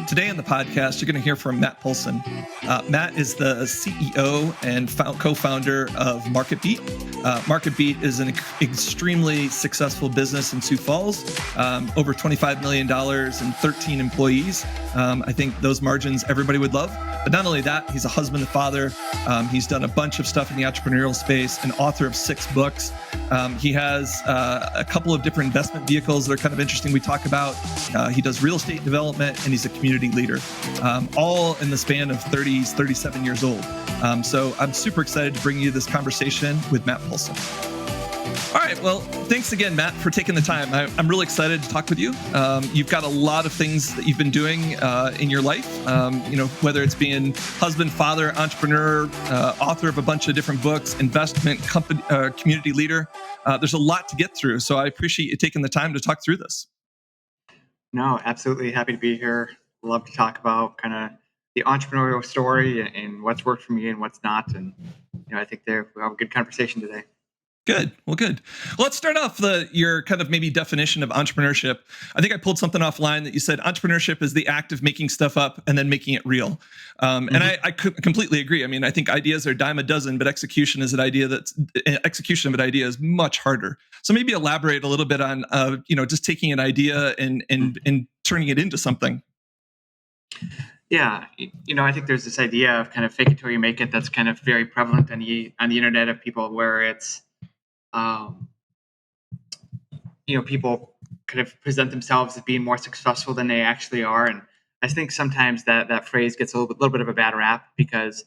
Today on the podcast, you're going to hear from Matt Paulson. Matt is the CEO and co-founder of MarketBeat. MarketBeat is an extremely successful business in Sioux Falls, over $25 million and 13 employees. I think those margins everybody would love. But not only that, he's a husband and father. He's done a bunch of stuff in the entrepreneurial space, an author of 6 books. He has a couple of different investment vehicles that are kind of interesting we talk about. He does real estate development, and he's a community leader, all in the span of 37 years old. So I'm super excited to bring you this conversation with Matt Paulson. All right. Well, thanks again, Matt, for taking the time. I'm really excited to talk with you. You've got a lot of things that you've been doing in your life, whether it's being husband, father, entrepreneur, author of a bunch of different books, investment company, community leader. There's a lot to get through. So I appreciate you taking the time to talk through this. No, absolutely happy to be here. Love to talk about kind of the entrepreneurial story and what's worked for me and what's not. And I think we'll have a good conversation today. Good. Well, good. Well, let's start off your kind of maybe definition of entrepreneurship. I think I pulled something offline that you said entrepreneurship is the act of making stuff up and then making it real. And I completely agree. I mean, I think ideas are a dime a dozen, but execution of an idea is much harder. So maybe elaborate a little bit on, just taking an idea and turning it into something. Yeah, I think there's this idea of kind of fake it till you make it that's kind of very prevalent on the internet of people where it's people kind of present themselves as being more successful than they actually are. And I think sometimes that phrase gets a little bit of a bad rap because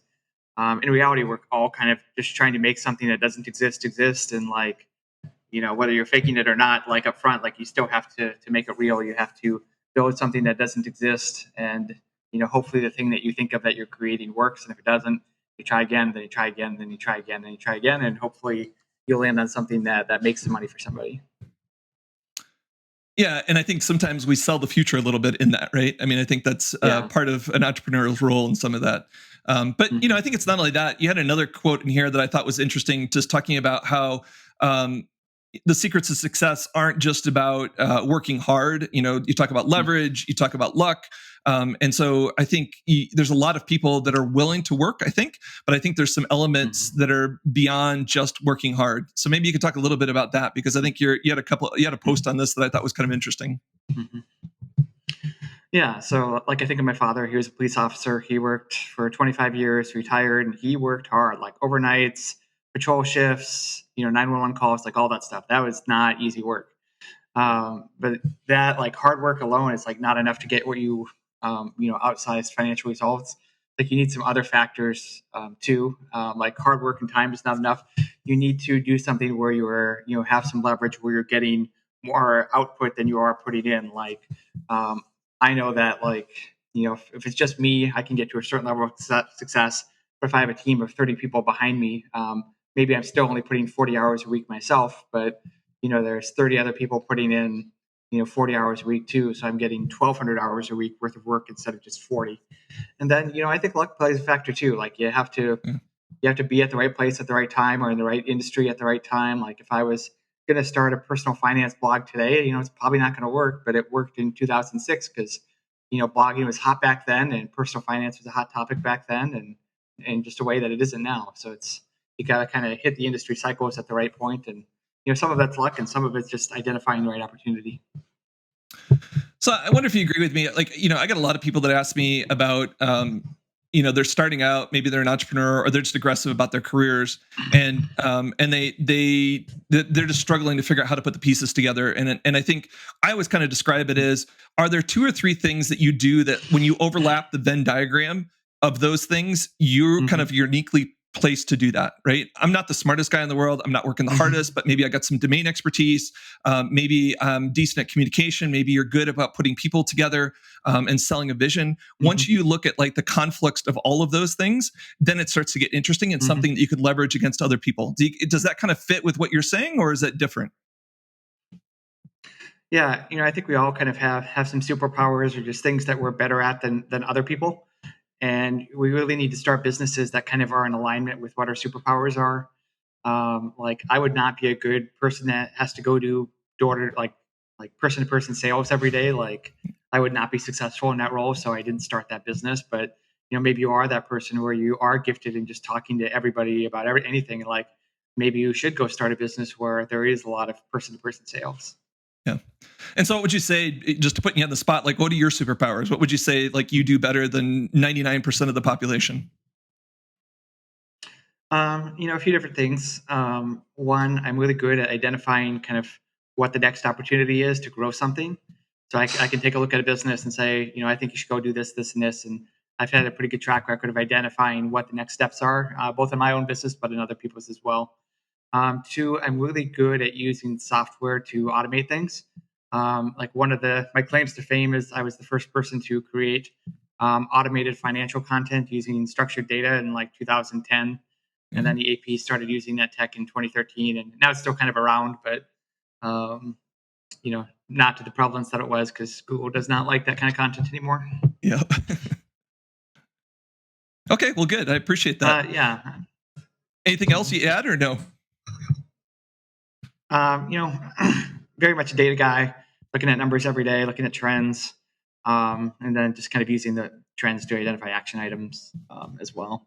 in reality, we're all kind of just trying to make something that doesn't exist. And whether you're faking it or not, like up front, like you still have to make it real. You have to build something that doesn't exist. And, hopefully the thing that you think of that you're creating works. And if it doesn't, you try again, then you try again, then you try again, then you try again. And hopefully you'll land on something that makes some money for somebody. Yeah, and I think sometimes we sell the future a little bit in that, right? I mean, I think that's part of an entrepreneurial role in some of that. But I think it's not only that. You had another quote in here that I thought was interesting, just talking about how the secrets of success aren't just about working hard. You talk about leverage, you talk about luck. And so I think there's a lot of people that are willing to work, I think, but I think there's some elements that are beyond just working hard. So maybe you could talk a little bit about that, because I think you had a post on this that I thought was kind of interesting. Mm-hmm. Yeah. So like I think of my father, he was a police officer. He worked for 25 years, retired, and he worked hard, like overnights, patrol shifts, 911 calls, like all that stuff. That was not easy work. But that like hard work alone is like not enough to get what you outsized financial results. Like you need some other factors too. Like hard work and time is not enough. You need to do something where you have some leverage, where you're getting more output than you are putting in. Like I know that if it's just me, I can get to a certain level of success. But if I have a team of 30 people behind me, maybe I'm still only putting 40 hours a week myself, but there's 30 other people putting in 40 hours a week too. So I'm getting 1,200 hours a week worth of work instead of just 40. And then, I think luck plays a factor too. Like you have to be at the right place at the right time, or in the right industry at the right time. Like if I was going to start a personal finance blog today, it's probably not going to work, but it worked in 2006 because, blogging was hot back then and personal finance was a hot topic back then, and just a way that it isn't now. So you got to kind of hit the industry cycles at the right point. And, some of that's luck and some of it's just identifying the right opportunity. So I wonder if you agree with me. Like, I got a lot of people that ask me about, they're starting out, maybe they're an entrepreneur or they're just aggressive about their careers, and they're just struggling to figure out how to put the pieces together. And I think I always kind of describe it as, are there 2 or 3 things that you do that when you overlap the Venn diagram of those things, you're kind of uniquely place to do that, right? I'm not the smartest guy in the world. I'm not working the hardest, but maybe I got some domain expertise. Maybe I'm decent at communication. Maybe you're good about putting people together and selling a vision. Once you look at like the conflicts of all of those things, then it starts to get interesting and something that you could leverage against other people. Does that kind of fit with what you're saying, or is that different? Yeah, I think we all kind of have some superpowers or just things that we're better at than other people. And we really need to start businesses that kind of are in alignment with what our superpowers are. Like I would not be a good person that has to go do door to like person-to-person sales every day. Like I would not be successful in that role, so I didn't start that business. But maybe you are that person where you are gifted in just talking to everybody about anything, and like maybe you should go start a business where there is a lot of person-to-person sales. Yeah. And so what would you say, just to put you on the spot, like what are your superpowers? What would you say like you do better than 99% of the population? A few different things. One, I'm really good at identifying kind of what the next opportunity is to grow something. So I can take a look at a business and say, I think you should go do this, this, and this. And I've had a pretty good track record of identifying what the next steps are, both in my own business, but in other people's as well. Two, I'm really good at using software to automate things. Like one of my claims to fame is I was the first person to create automated financial content using structured data in like 2010. And then the AP started using that tech in 2013, and now it's still kind of around, but um, not to the prevalence that it was, because Google does not like that kind of content anymore. Yeah. Okay, well, good. I appreciate that. Yeah. Anything else you add or no? Very much a data guy, looking at numbers every day, looking at trends, and then just kind of using the trends to identify action items as well.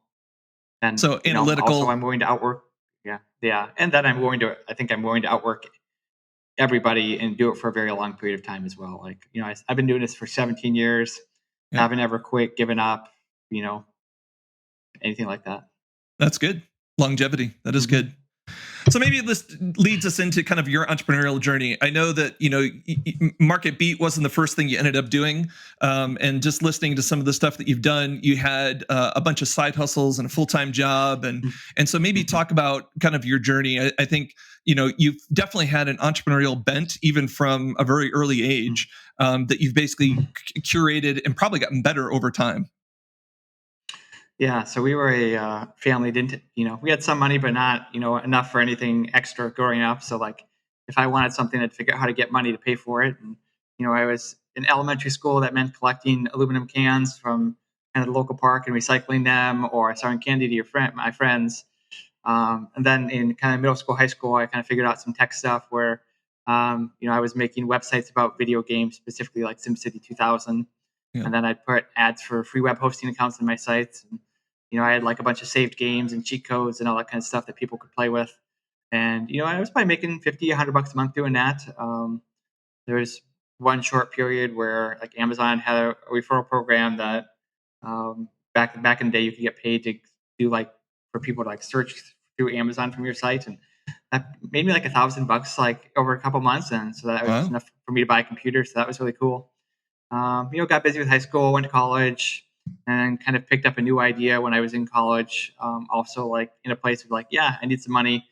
And So analytical. also I'm willing to outwork. Yeah, and then I think I'm willing to outwork everybody and do it for a very long period of time as well. Like, I've been doing this for 17 years, haven't ever quit, given up, anything like that. That's good. Longevity. That is good. So maybe this leads us into kind of your entrepreneurial journey. I know that, MarketBeat wasn't the first thing you ended up doing. And just listening to some of the stuff that you've done, you had a bunch of side hustles and a full-time job. And so maybe talk about kind of your journey. I think, you've definitely had an entrepreneurial bent, even from a very early age, that you've basically curated and probably gotten better over time. Yeah, so we were a family. We had some money, but not enough for anything extra growing up. So like, if I wanted something, I'd figure out how to get money to pay for it. And I was in elementary school. That meant collecting aluminum cans from kind of the local park and recycling them, or selling candy to my friends. And then in kind of middle school, high school, I kind of figured out some tech stuff where I was making websites about video games, specifically like SimCity 2000. Yeah. And then I'd put ads for free web hosting accounts on my sites. And, I had like a bunch of saved games and cheat codes and all that kind of stuff that people could play with. And, I was probably making 50, $100 a month doing that. There was one short period where like Amazon had a referral program that back in the day, you could get paid to do like for people to like search through Amazon from your site. And that made me like $1,000 like over a couple months. And so that was enough for me to buy a computer. So that was really cool. Got busy with high school, went to college, and kind of picked up a new idea when I was in college. Also, like in a place of like, yeah, I need some money.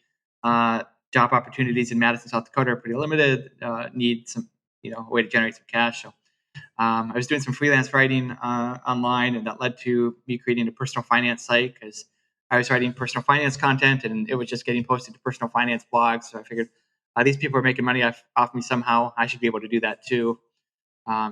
Job opportunities in Madison, South Dakota are pretty limited. Need some, a way to generate some cash. So I was doing some freelance writing online, and that led to me creating a personal finance site because I was writing personal finance content, and it was just getting posted to personal finance blogs. So I figured these people are making money off me somehow. I should be able to do that too.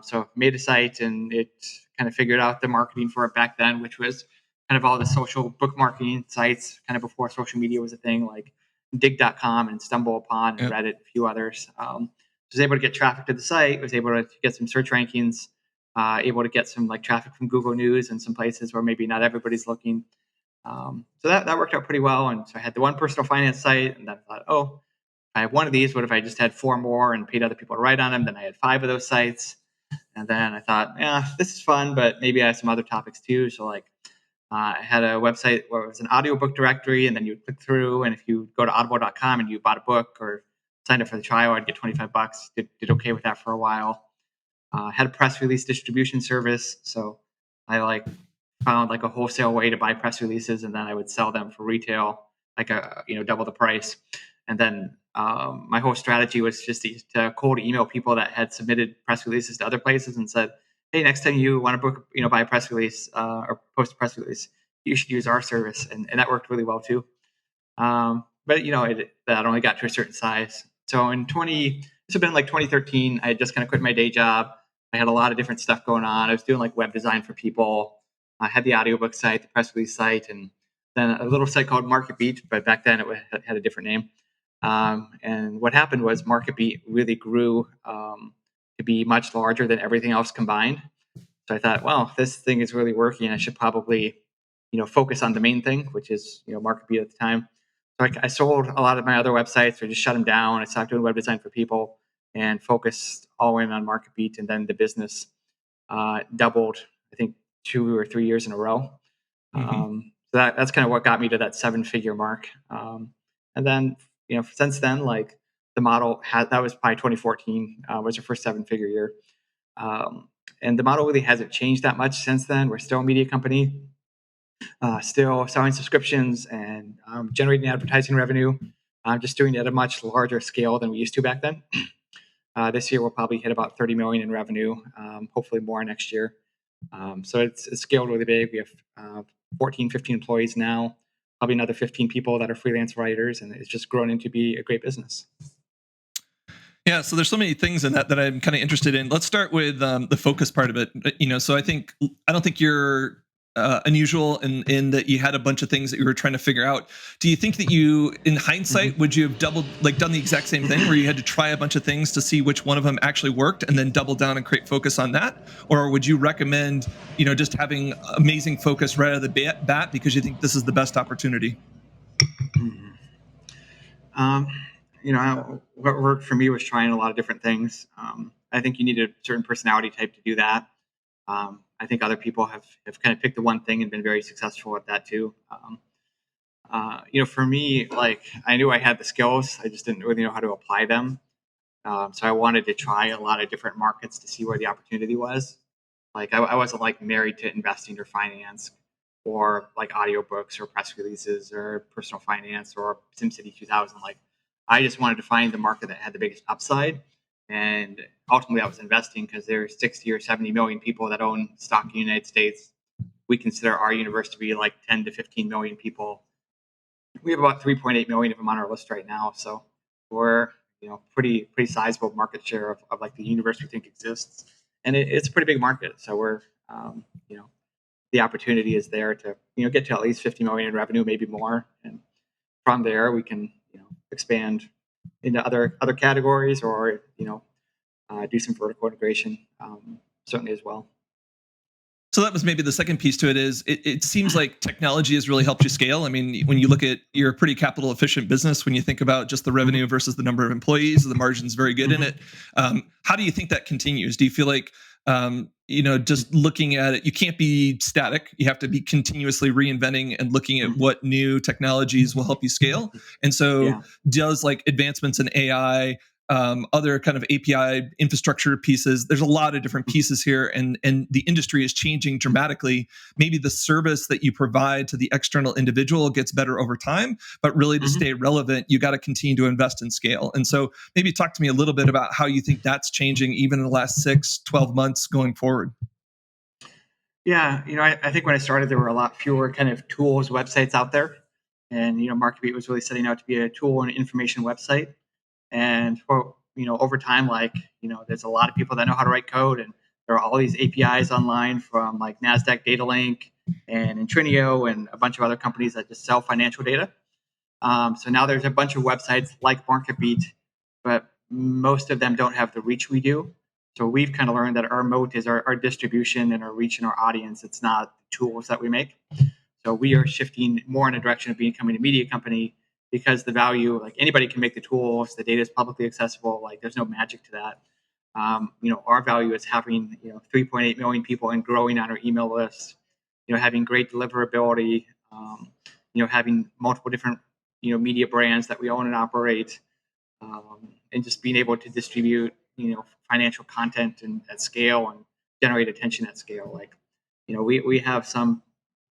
So made a site, and it kind of figured out the marketing for it back then, which was kind of all the social book marketing sites, kind of before social media was a thing, like dig.com and StumbleUpon and Reddit, a few others. Was able to get traffic to the site, was able to get some search rankings, able to get some like traffic from Google News and some places where maybe not everybody's looking. So that worked out pretty well. And so I had the one personal finance site, and then I thought, oh, I have one of these. What if I just had 4 more and paid other people to write on them? Then I had 5 of those sites. And then I thought, yeah, this is fun, but maybe I have some other topics too. So like I had a website where it was an audiobook directory, and then you would click through, and if you go to audible.com and you bought a book or signed up for the trial, I'd get $25. Did okay with that for a while. Had a press release distribution service. So I like found like a wholesale way to buy press releases, and then I would sell them for retail, like double the price. And then my whole strategy was just to cold email people that had submitted press releases to other places and said, hey, next time you want to book, buy a press release or post a press release, you should use our service. And that worked really well too. But that only got to a certain size. So this had been like 2013. I had just kind of quit my day job. I had a lot of different stuff going on. I was doing like web design for people. I had the audiobook site, the press release site, and then a little site called MarketBeat, but back then it had a different name. And what happened was MarketBeat really grew to be much larger than everything else combined. So I thought, well, this thing is really working. I should probably, focus on the main thing, which is, MarketBeat at the time. So I sold a lot of my other websites, or just shut them down. I stopped doing web design for people and focused all in on MarketBeat. And then the business doubled, I think, 2 or 3 years in a row. So that's kind of what got me to that 7-figure mark. And then, since then, like the model that was probably 2014 was our first 7-figure year. And the model really hasn't changed that much since then. We're still a media company, still selling subscriptions and generating advertising revenue. Just doing it at a much larger scale than we used to back then. This year we'll probably hit about 30 million in revenue, hopefully more next year. So it's scaled really big. We have 14, 15 employees now, probably another 15 people that are freelance writers, and it's just grown into be a great business. Yeah, so there's so many things in that I'm kind of interested in. Let's start with the focus part of it. So I don't think you're unusual in that you had a bunch of things that you were trying to figure out. Do you think that you, in hindsight, would you have done the exact same thing where you had to try a bunch of things to see which one of them actually worked and then double down and create focus on that? Or would you recommend, just having amazing focus right out of the bat because you think this is the best opportunity? What worked for me was trying a lot of different things. I think you need a certain personality type to do that. I think other people have kind of picked the one thing and been very successful at that too. For me, like I knew I had the skills, I just didn't really know how to apply them. So I wanted to try a lot of different markets to see where the opportunity was. Like I wasn't like married to investing or finance or like audiobooks or press releases or personal finance or SimCity 2000. Like I just wanted to find the market that had the biggest upside. And ultimately I was investing because there's 60 or 70 million people that own stock in the United States. We consider our universe to be like 10 to 15 million people. We have about 3.8 million of them on our list right now. So we're, pretty sizable market share of like the universe we think exists. And it's a pretty big market. So we're, the opportunity is there to, get to at least 50 million in revenue, maybe more. And from there, we can, expand into other categories or, do some vertical integration, certainly as well. So that was maybe the second piece to it is it seems like technology has really helped you scale. I mean, when you look at you're a pretty capital efficient business, when you think about just the revenue versus the number of employees, the margin's very good in it. How do you think that continues? Do you feel like, just looking at it, you can't be static. You have to be continuously reinventing and looking at what new technologies will help you scale. And so does like advancements in AI, other kind of API infrastructure pieces. There's a lot of different pieces here, and the industry is changing dramatically. Maybe the service that you provide to the external individual gets better over time, but really to stay relevant, you got to continue to invest in scale. And so maybe talk to me a little bit about how you think that's changing even in the last 6-12 months going forward. Yeah, I think when I started, there were a lot fewer kind of tools, websites out there. And, MarketBeat was really setting out to be a tool and information website. And over time, like, there's a lot of people that know how to write code, and there are all these APIs online from like NASDAQ Data Link and Intrinio and a bunch of other companies that just sell financial data. So now there's a bunch of websites like MarketBeat, but most of them don't have the reach we do. So we've kind of learned that our moat is our distribution and our reach and our audience. It's not the tools that we make. So we are shifting more in a direction of becoming a media company, because the value, like anybody can make the tools, the data is publicly accessible. Like there's no magic to that. Our value is having 3.8 million people and growing on our email list. Having great deliverability. Having multiple different media brands that we own and operate, and just being able to distribute financial content and at scale and generate attention at scale. Like we have some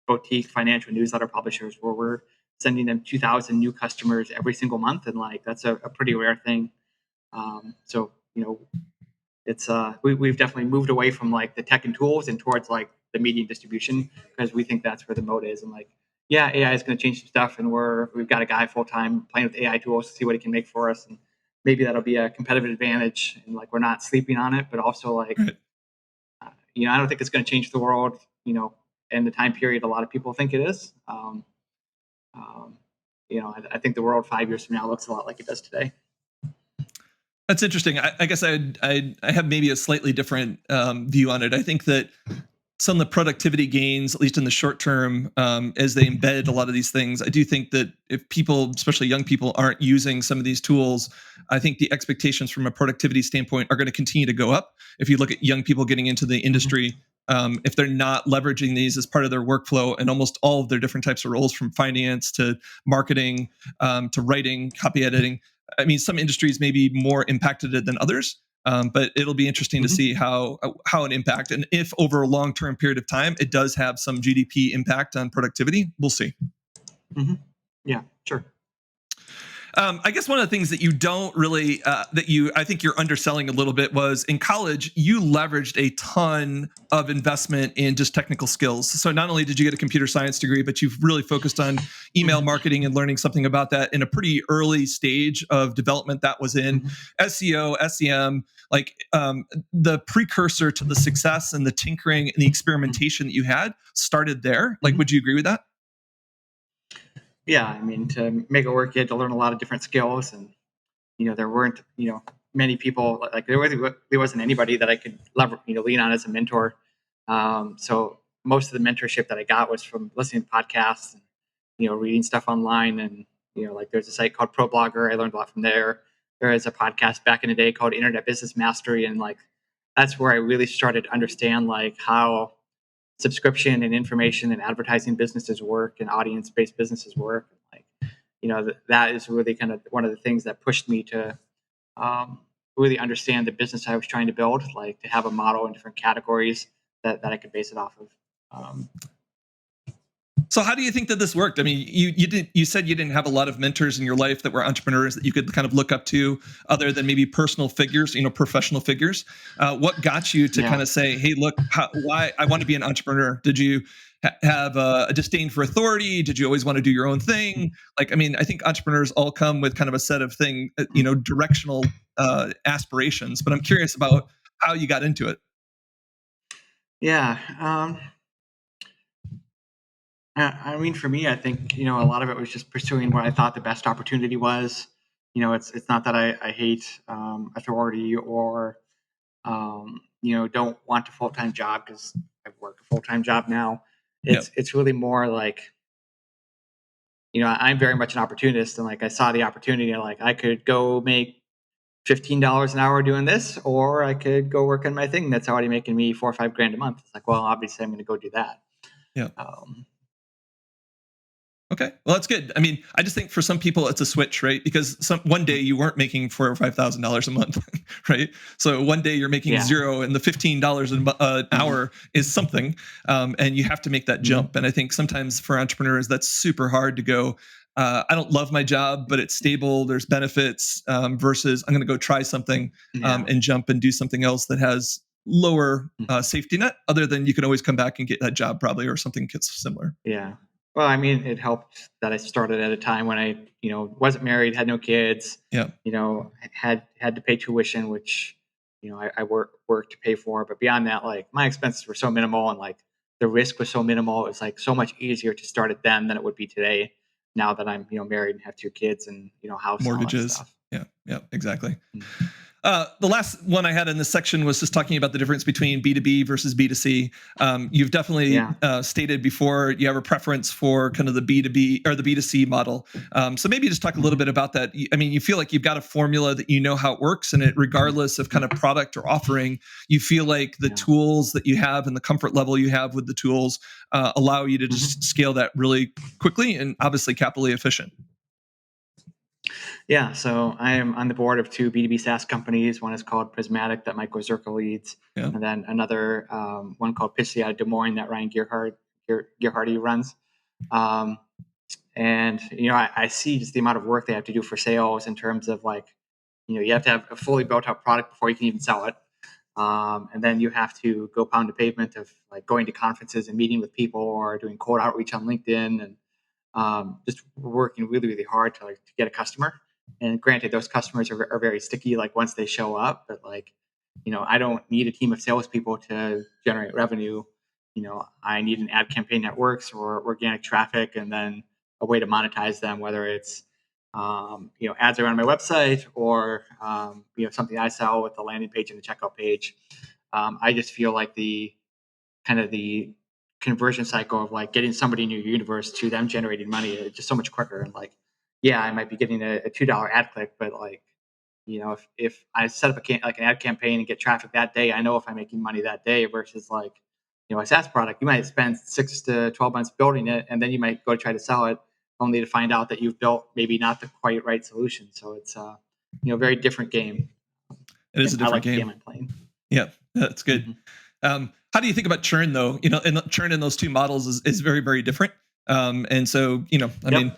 boutique financial newsletter publishers where we're sending them 2,000 new customers every single month, and like that's a pretty rare thing. So it's we've definitely moved away from like the tech and tools and towards like the media distribution, because we think that's where the mode is. And like, yeah, AI is going to change some stuff, and we've got a guy full time playing with AI tools to see what he can make for us, and maybe that'll be a competitive advantage. And like we're not sleeping on it, but also like I don't think it's going to change the world. In the time period a lot of people think it is. I think the world 5 years from now looks a lot like it does today. That's interesting. I guess I have maybe a slightly different view on it. I think that some of the productivity gains, at least in the short term, as they embed a lot of these things, I do think that if people, especially young people, aren't using some of these tools, I think the expectations from a productivity standpoint are going to continue to go up. If you look at young people getting into the industry, if they're not leveraging these as part of their workflow and almost all of their different types of roles, from finance to marketing to writing, copy editing. I mean, some industries may be more impacted than others, but it'll be interesting to see how an impact, and if over a long term period of time it does have some GDP impact on productivity, we'll see. Yeah, sure. I guess one of the things that you don't really I think you're underselling a little bit was in college you leveraged a ton of investment in just technical skills. So not only did you get a computer science degree, but you've really focused on email marketing and learning something about that in a pretty early stage of development. That was in SEO, SEM, like the precursor to the success and the tinkering and the experimentation that you had started there. Like, would you agree with that? Yeah, I mean, to make it work, you had to learn a lot of different skills, and there weren't many people, like there wasn't anybody that I could lean on as a mentor. So most of the mentorship that I got was from listening to podcasts and reading stuff online, and like there's a site called ProBlogger. I learned a lot from there. There is a podcast back in the day called Internet Business Mastery, and like that's where I really started to understand like how subscription and information and advertising businesses work and audience-based businesses work. Like, that is really kind of one of the things that pushed me to really understand the business I was trying to build, like to have a model in different categories that I could base it off of. So how do you think that this worked? I mean, you said you didn't have a lot of mentors in your life that were entrepreneurs that you could kind of look up to, other than maybe personal figures, professional figures. What got you to kind of say, "Hey, look, why I want to be an entrepreneur"? Did you have a disdain for authority? Did you always want to do your own thing? Like, I mean, I think entrepreneurs all come with kind of a set of directional aspirations. But I'm curious about how you got into it. Yeah. I mean, for me, I think a lot of it was just pursuing what I thought the best opportunity was. It's not that I hate authority or don't want a full time job, because I work a full time job now. It's really more like I'm very much an opportunist, and like I saw the opportunity, like I could go make $15 an hour doing this, or I could go work on my thing that's already making me 4 or 5 grand a month. It's like, well, obviously I'm going to go do that. Yeah. Um, Okay, well that's good. I mean, I just think for some people it's a switch, right? Because one day you weren't making $4,000 or $5,000 a month, right? So one day you're making zero, and the $15 an hour is something, and you have to make that jump. And I think sometimes for entrepreneurs that's super hard to go. I don't love my job, but it's stable. There's benefits versus I'm going to go try something and jump and do something else that has lower safety net. Other than you can always come back and get that job probably, or something gets similar. Yeah. Well, I mean, it helped that I started at a time when I, wasn't married, had no kids. Yeah. Had to pay tuition, which, I worked to pay for. But beyond that, like my expenses were so minimal, and like the risk was so minimal. It was like so much easier to start it then than it would be today. Now that I'm, married and have 2 kids and house mortgages. And all that stuff. Yeah, exactly. The last one I had in this section was just talking about the difference between B2B versus B2C. You've definitely stated before you have a preference for kind of the B2B or the B2C model. So maybe just talk a little bit about that. I mean, you feel like you've got a formula that you know how it works, and it, regardless of kind of product or offering, you feel like the tools that you have and the comfort level you have with the tools allow you to just scale that really quickly and obviously capitally efficient. Yeah, so I am on the board of 2 B2B SaaS companies. One is called Prismatic that Mike Wazirka leads, and then another one called Pitchy out of Des Moines that Ryan Gearhardy runs. And I see just the amount of work they have to do for sales in terms of like, you have to have a fully built out product before you can even sell it. And then you have to go pound the pavement of like going to conferences and meeting with people or doing cold outreach on LinkedIn, and just working really, really hard to get a customer. And granted, those customers are very sticky, like once they show up, but like, I don't need a team of salespeople to generate revenue. I need an ad campaign that works, or organic traffic, and then a way to monetize them, whether it's ads around my website or something I sell with the landing page and the checkout page. I just feel like the conversion cycle of like getting somebody in your universe to them generating money is just so much quicker. And like, yeah, I might be getting a $2 ad click, but like, if I set up an ad campaign and get traffic that day, I know if I'm making money that day versus like, a SaaS product, you might spend 6 to 12 months building it, and then you might go try to sell it only to find out that you've built maybe not the quite right solution. So it's a very different game. It is a different game. The game I'm playing. Yeah, that's good. Mm-hmm. How do you think about churn though? And churn in those two models is very, very different. And so, I mean,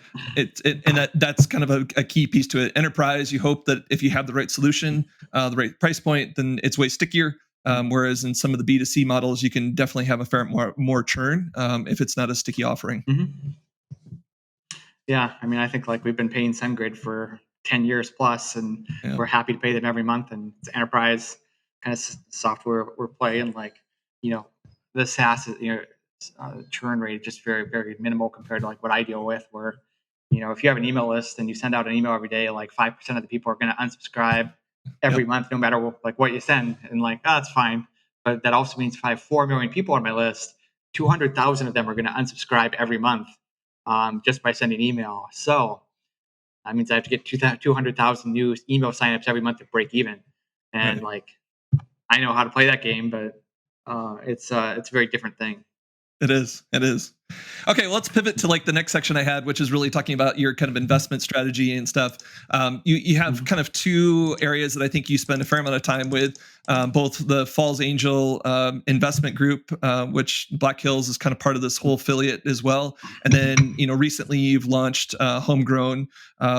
that's kind of a key piece to it. Enterprise, you hope that if you have the right solution, the right price point, then it's way stickier. Whereas in some of the B2C models, you can definitely have a fair more churn if it's not a sticky offering. Mm-hmm. Yeah, I mean, I think like we've been paying SendGrid for 10 years plus, and we're happy to pay them every month. And it's enterprise kind of software we're playing. Like, the SaaS, churn rate is just very, very minimal compared to like what I deal with. Where, if you have an email list and you send out an email every day, like 5% of the people are going to unsubscribe every month, no matter what you send. And like, that's fine. But that also means if I have 4 million people on my list, 200,000 of them are going to unsubscribe every month. Just by sending email. So that means I have to get 200,000 new email signups every month to break even. And like, I know how to play that game, but it's a very different thing. It is. Okay, well, let's pivot to like the next section I had, which is really talking about your kind of investment strategy and stuff. You have kind of two areas that I think you spend a fair amount of time with, both the Falls Angel investment group, which Black Hills is kind of part of this whole affiliate as well. And then, recently you've launched Homegrown,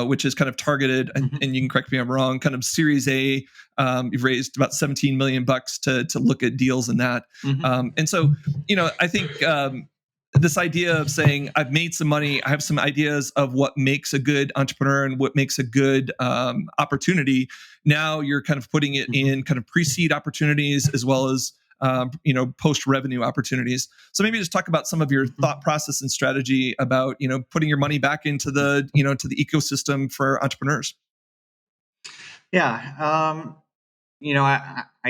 which is kind of targeted, and you can correct me if I'm wrong, kind of Series A. You've raised about $17 million to look at deals in that. And so, I think this idea of saying I've made some money, I have some ideas of what makes a good entrepreneur and what makes a good opportunity. Now you're kind of putting it in kind of pre-seed opportunities as well as post-revenue opportunities. So maybe just talk about some of your thought process and strategy about putting your money back into the to the ecosystem for entrepreneurs. Yeah, I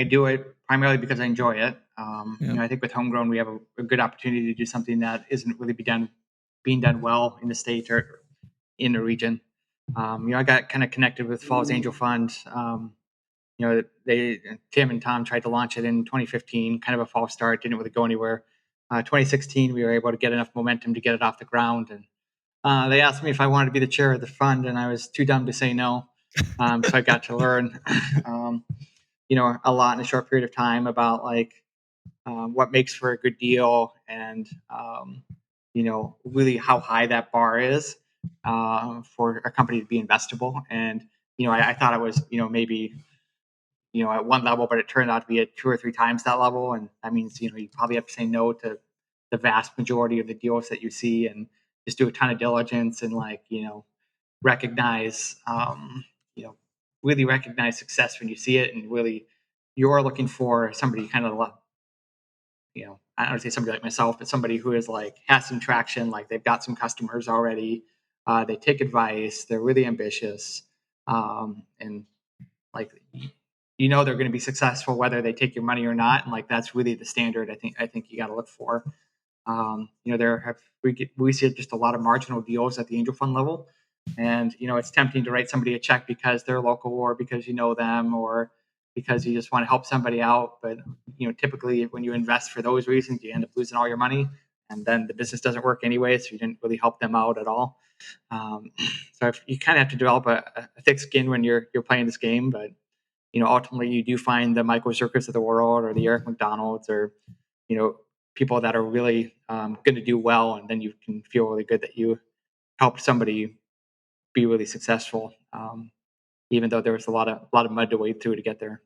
do it primarily because I enjoy it. I think with Homegrown, we have a good opportunity to do something that isn't really being done well in the state or in the region. I got kind of connected with Falls Angel Fund. Tim and Tom tried to launch it in 2015, kind of a false start, didn't really go anywhere. 2016, we were able to get enough momentum to get it off the ground, and they asked me if I wanted to be the chair of the fund, and I was too dumb to say no. So I got to learn, a lot in a short period of time about like what makes for a good deal, and really how high that bar is for a company to be investable. And I thought it was maybe at one level, but it turned out to be at 2 or 3 times that level, and that means you probably have to say no to the vast majority of the deals that you see, and just do a ton of diligence and like recognize really recognize success when you see it, and really you're looking for somebody kind of I don't want to say somebody like myself, but somebody who is like has some traction, like they've got some customers already, they take advice, they're really ambitious, and like they're going to be successful whether they take your money or not, and like that's really the standard. I think you got to look for. We see just a lot of marginal deals at the angel fund level, and it's tempting to write somebody a check because they're local, or because you know them, or because you just want to help somebody out. But typically when you invest for those reasons, you end up losing all your money, and then the business doesn't work anyway, so you didn't really help them out at all. So you kind of have to develop a thick skin when you're playing this game. But ultimately you do find the Michael Zerkers of the world, or the Eric McDonalds, or people that are really going to do well, and then you can feel really good that you helped somebody be really successful, even though there was a lot of mud to wade through to get there.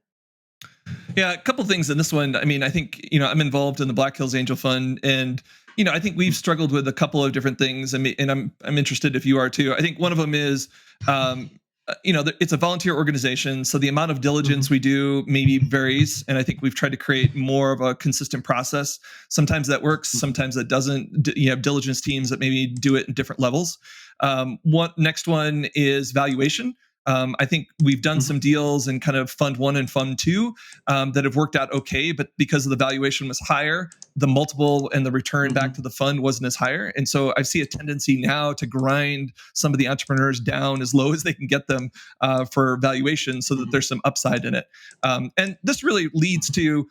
Yeah, a couple things in this one. I mean, I think I'm involved in the Black Hills Angel Fund, and I think we've struggled with a couple of different things. I mean, and I'm interested if you are too. I think one of them is it's a volunteer organization, so the amount of diligence we do maybe varies, and I think we've tried to create more of a consistent process. Sometimes that works, sometimes that doesn't. You have diligence teams that maybe do it in different levels. Next one is valuation. I think we've done some deals in kind of fund one and fund two that have worked out okay, but because the valuation was higher, the multiple and the return back to the fund wasn't as higher. And so I see a tendency now to grind some of the entrepreneurs down as low as they can get them for valuation so that there's some upside in it. And this really leads to,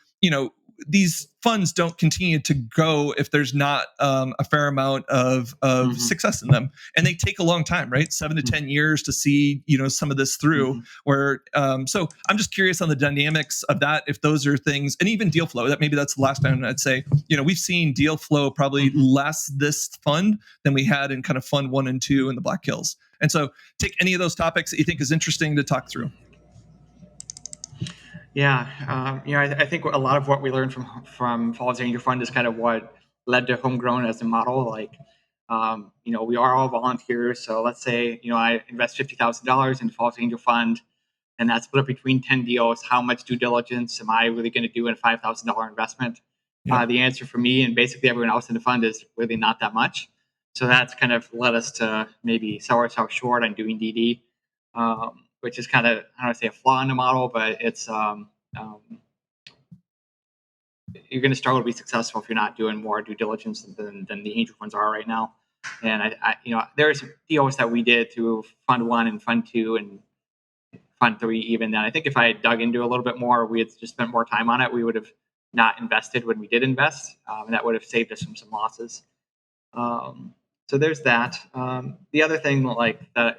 these funds don't continue to go if there's not a fair amount of success in them, and they take a long time, right? 7 to 10 years to see some of this through. Where so I'm just curious on the dynamics of that, if those are things, and even deal flow. That maybe that's the last time I'd say. We've seen deal flow probably less this fund than we had in kind of fund 1 and 2 in the Black Hills. And so, take any of those topics that you think is interesting to talk through. Yeah, I think a lot of what we learned from Falls Angel Fund is kind of what led to Homegrown as a model. Like, we are all volunteers. So let's say I invest $50,000 in Falls Angel Fund, and that's split up between 10 deals. How much due diligence am I really going to do in a $5,000 investment? Yeah. The answer for me and basically everyone else in the fund is really not that much. So that's kind of led us to maybe sell ourselves short on doing DD. Which is kind of, I don't want to say a flaw in the model, but it's you're going to struggle to be successful if you're not doing more due diligence than the angel funds are right now. And there's deals that we did through Fund 1 and Fund 2 and Fund 3 even. And I think if I had dug into a little bit more, we had just spent more time on it, we would have not invested when we did invest, and that would have saved us from some losses. So there's that. The other thing that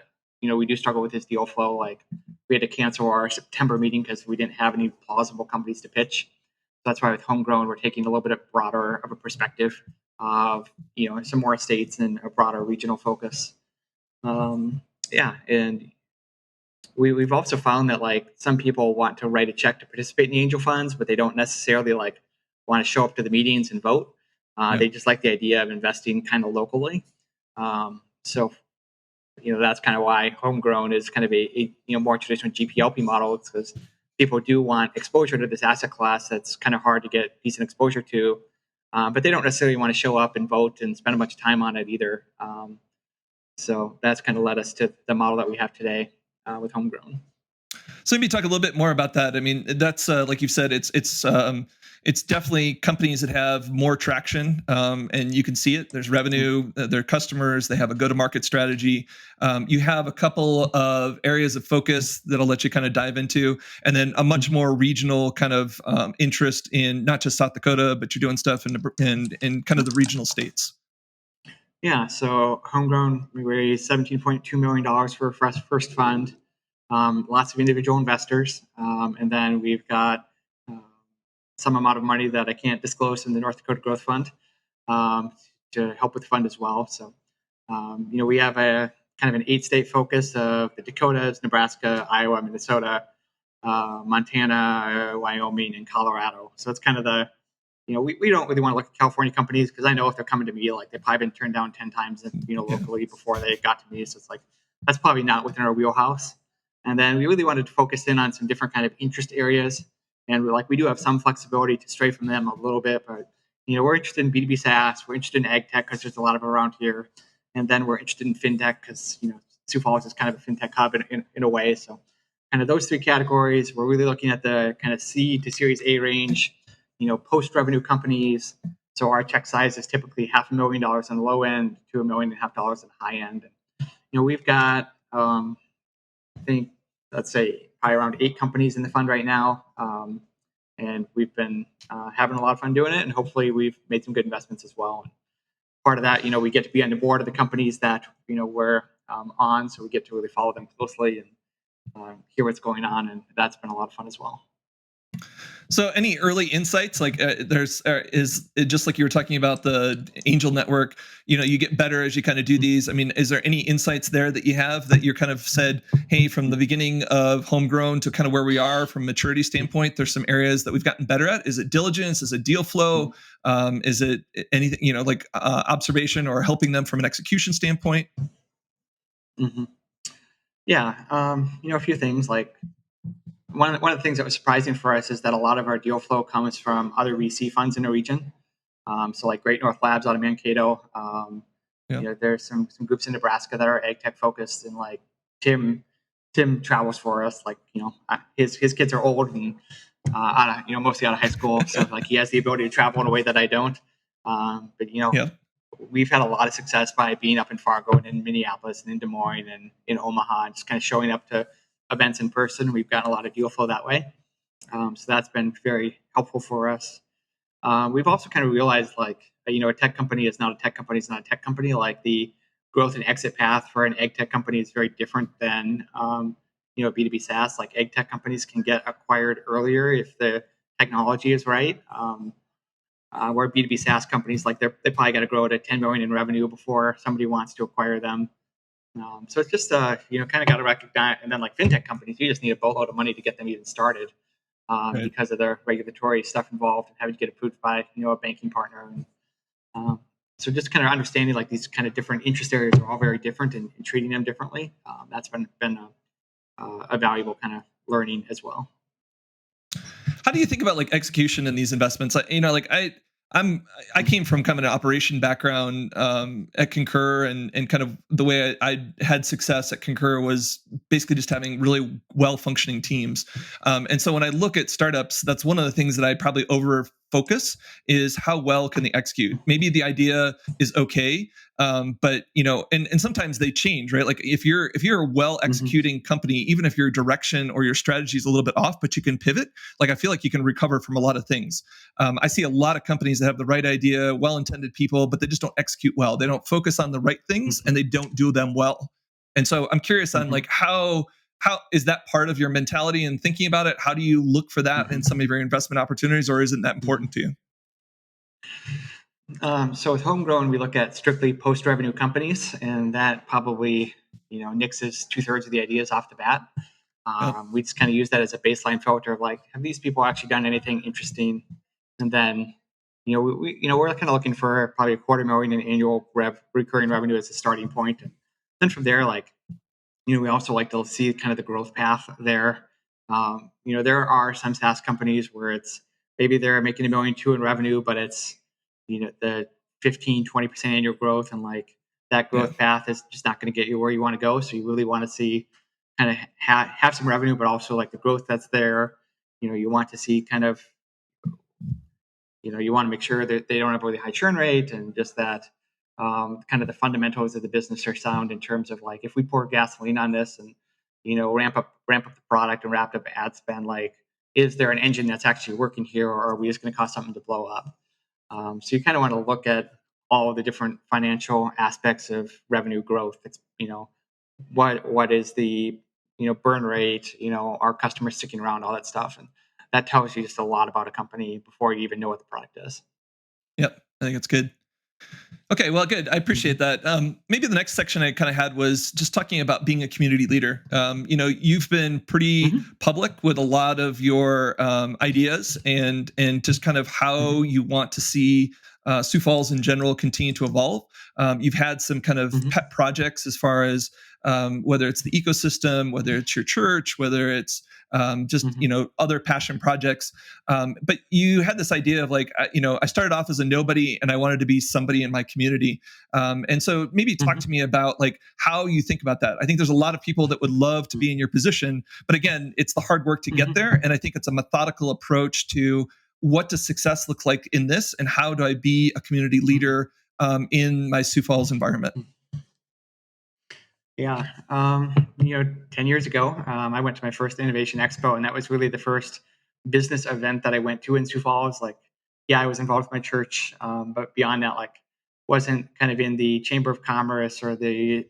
we do struggle with this deal flow. Like, we had to cancel our September meeting because we didn't have any plausible companies to pitch. So that's why with Homegrown, we're taking a little bit broader of a perspective of, some more estates and a broader regional focus. And we've also found that some people want to write a check to participate in the angel funds, but they don't necessarily want to show up to the meetings and vote. They just like the idea of investing kind of locally. So that's kind of why Homegrown is kind of a more traditional GPLP model. It's because people do want exposure to this asset class that's kind of hard to get decent exposure to, but they don't necessarily want to show up and vote and spend a bunch of time on it either. So that's kind of led us to the model that we have today with Homegrown. So maybe talk a little bit more about that. I mean, that's like you've said, it's definitely companies that have more traction, and you can see it. There's revenue, their customers, they have a go-to-market strategy. You have a couple of areas of focus that I'll let you kind of dive into, and then a much more regional kind of interest in not just South Dakota, but you're doing stuff in kind of the regional states. Yeah, so Homegrown, we raised $17.2 million for our first fund. Lots of individual investors, and then we've got some amount of money that I can't disclose in the North Dakota Growth Fund to help with the fund as well. So, we have a kind of an 8-state focus of the Dakotas, Nebraska, Iowa, Minnesota, Montana, Wyoming, and Colorado. So it's kind of the, we don't really want to look at California companies because I know if they're coming to me, they've probably been turned down 10 times, locally before they got to me. So it's that's probably not within our wheelhouse. And then we really wanted to focus in on some different kind of interest areas. And we do have some flexibility to stray from them a little bit, but, we're interested in B2B SaaS. We're interested in ag tech because there's a lot of around here. And then we're interested in Fintech because, Sioux Falls is kind of a Fintech hub in a way. So kind of those 3 categories, we're really looking at the kind of C to Series A range, post-revenue companies. So our check size is typically $500,000 on the low end to $1.5 million on the high end. And, we've got, I think, let's say probably around 8 companies in the fund right now. And we've been having a lot of fun doing it. And hopefully we've made some good investments as well. And part of that, we get to be on the board of the companies that, we're on. So we get to really follow them closely and hear what's going on. And that's been a lot of fun as well. So any early insights, is just like you were talking about the angel network, you get better as you kind of do these. I mean, is there any insights there that you have that you're kind of said, hey, from the beginning of Homegrown to kind of where we are from a maturity standpoint, there's some areas that we've gotten better at? Is it diligence? Is it deal flow? Is it anything, observation or helping them from an execution standpoint? Mm-hmm. Yeah. A few things one of the things that was surprising for us is that a lot of our deal flow comes from other VC funds in the region. So Great North Labs out of Mankato, There's some groups in Nebraska that are ag tech focused, and like Tim travels for us. Like his kids are old and mostly out of high school, so like he has the ability to travel in a way that I don't. But Yeah. we've had a lot of success by being up in Fargo and in Minneapolis and in Des Moines and in Omaha, and just kind of showing up to events in person. We've gotten a lot of deal flow that way. So that's been very helpful for us. We've also kind of realized a tech company is not a tech company. It's not a tech company. Like the growth and exit path for an ag tech company is very different than B2B SaaS. Like ag tech companies can get acquired earlier if the technology is right. Where B2B SaaS companies, like they probably got to grow to 10 million in revenue before somebody wants to acquire them. So it's just kind of got to recognize. And then like fintech companies, you just need a boatload of money to get them even started. Right. Because of the regulatory stuff involved and having to get approved by a banking partner. And, so just kind of understanding like these kind of different interest areas are all very different, and treating them differently. That's been a valuable kind of learning as well. How do you think about like execution in these investments? I came from kind of an operation background at Concur, and kind of the way I had success at Concur was basically just having really well functioning teams. And so when I look at startups, that's one of the things that I probably over focus is how well can they execute. Maybe the idea is okay, but and sometimes they change, right? Like if you're a well executing company, even if your direction or your strategy is a little bit off, but you can pivot, like I feel like you can recover from a lot of things. I see a lot of companies that have the right idea, well-intended people, but they just don't execute well. They don't focus on the right things, and they don't do them well. And so I'm curious on like how is that part of your mentality and thinking about it? How do you look for that in some of your investment opportunities, or isn't that important to you? So with homegrown, we look at strictly post-revenue companies, and that probably nixes 2/3 of the ideas off the bat. We just kind of use that as a baseline filter of like, have these people actually done anything interesting? And then we're kind of looking for probably $250,000 in annual recurring revenue as a starting point, and then from there, like we also like to see kind of the growth path there. There are some SaaS companies where it's maybe they're making $1.2 million in revenue, but it's the 15-20% annual growth, and like that growth path is just not going to get you where you want to go. So you really want to see kind of have some revenue, but also like the growth that's there. You want to see kind of you want to make sure that they don't have a really high churn rate, and just that kind of the fundamentals of the business are sound in terms of like, if we pour gasoline on this and ramp up the product and wrap up ad spend, like is there an engine that's actually working here, or are we just going to cause something to blow up? So you kind of want to look at all of the different financial aspects of revenue growth. It's what is the burn rate, are customers sticking around, all that stuff, and that tells you just a lot about a company before you even know what the product is. Yep, I think it's good. Okay, well, good. I appreciate that. Maybe the next section I kind of had was just talking about being a community leader. You've been pretty public with a lot of your ideas, and just kind of how you want to see Sioux Falls in general continue to evolve. You've had some kind of pet projects as far as whether it's the ecosystem, whether it's your church, whether it's just other passion projects. But you had this idea of like, I started off as a nobody, and I wanted to be somebody in my community. And so maybe talk to me about like how you think about that. I think there's a lot of people that would love to be in your position, but again, it's the hard work to get there. And I think it's a methodical approach to what does success look like in this, and how do I be a community leader in my Sioux Falls environment? Yeah. 10 years ago, I went to my first Innovation Expo, and that was really the first business event that I went to in Sioux Falls. Like, yeah, I was involved with my church, but beyond that, like, wasn't kind of in the Chamber of Commerce or the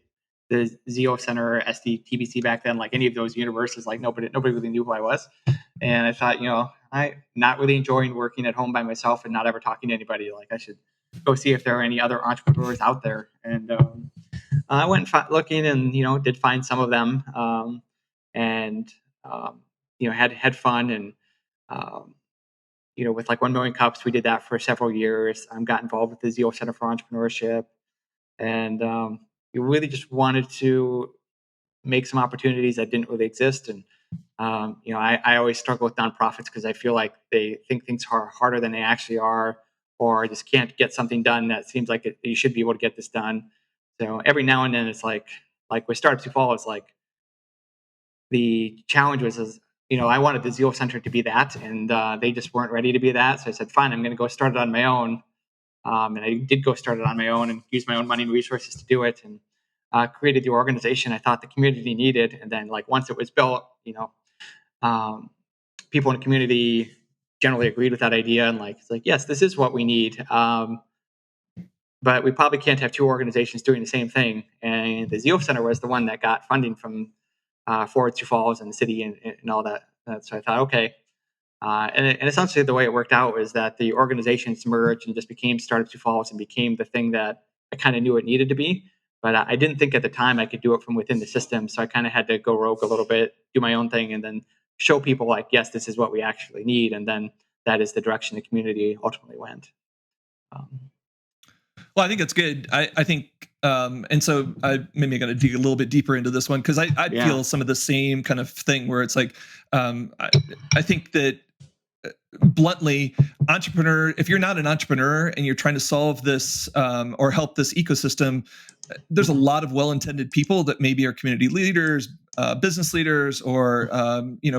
ZO Center or SDTBC back then, like any of those universes. Like nobody really knew who I was, and I thought, I not really enjoying working at home by myself and not ever talking to anybody. Like, I should go see if there are any other entrepreneurs out there, and I went looking, and did find some of them, and had fun, and with like 1 million cups, we did that for several years. Got involved with the ZO Center for Entrepreneurship, and you really just wanted to make some opportunities that didn't really exist. And I always struggle with nonprofits because I feel like they think things are harder than they actually are, or just can't get something done that seems like you should be able to get this done. So every now and then it's like with Startup Sioux Falls, like the challenge was I wanted the Zero Center to be that, and they just weren't ready to be that. So I said, fine, I'm going to go start it on my own. And I did go start it on my own and use my own money and resources to do it, and created the organization I thought the community needed. And then once it was built, people in the community generally agreed with that idea, and it's like, yes, this is what we need. But we probably can't have two organizations doing the same thing. And the Zero Center was the one that got funding from Forward Sioux Falls and the city and all that. So I thought, okay. And essentially the way it worked out was that the organizations merged and just became Startup Sioux Falls and became the thing that I kind of knew it needed to be. But I didn't think at the time I could do it from within the system. So I kind of had to go rogue a little bit, do my own thing, and then show people yes, this is what we actually need. And then that is the direction the community ultimately went. Well, I think it's good. I think, and so maybe I'm going to dig a little bit deeper into this one, because I feel some of the same kind of thing where it's like, I think that bluntly, if you're not an entrepreneur and you're trying to solve this or help this ecosystem, there's a lot of well-intended people that maybe are community leaders, business leaders, or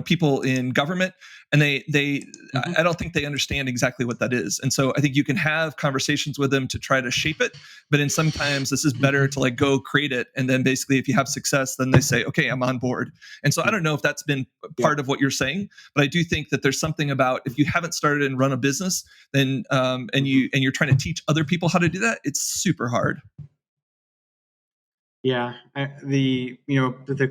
people in government, and I don't think they understand exactly what that is. And so I think you can have conversations with them to try to shape it, but in sometimes this is better to go create it, and then basically if you have success, then they say, okay, I'm on board. And so I don't know if that's been part of what you're saying, but I do think that there's something about if you haven't started and run a business, then and you're trying to teach other people how to do that, it's super hard. Yeah, the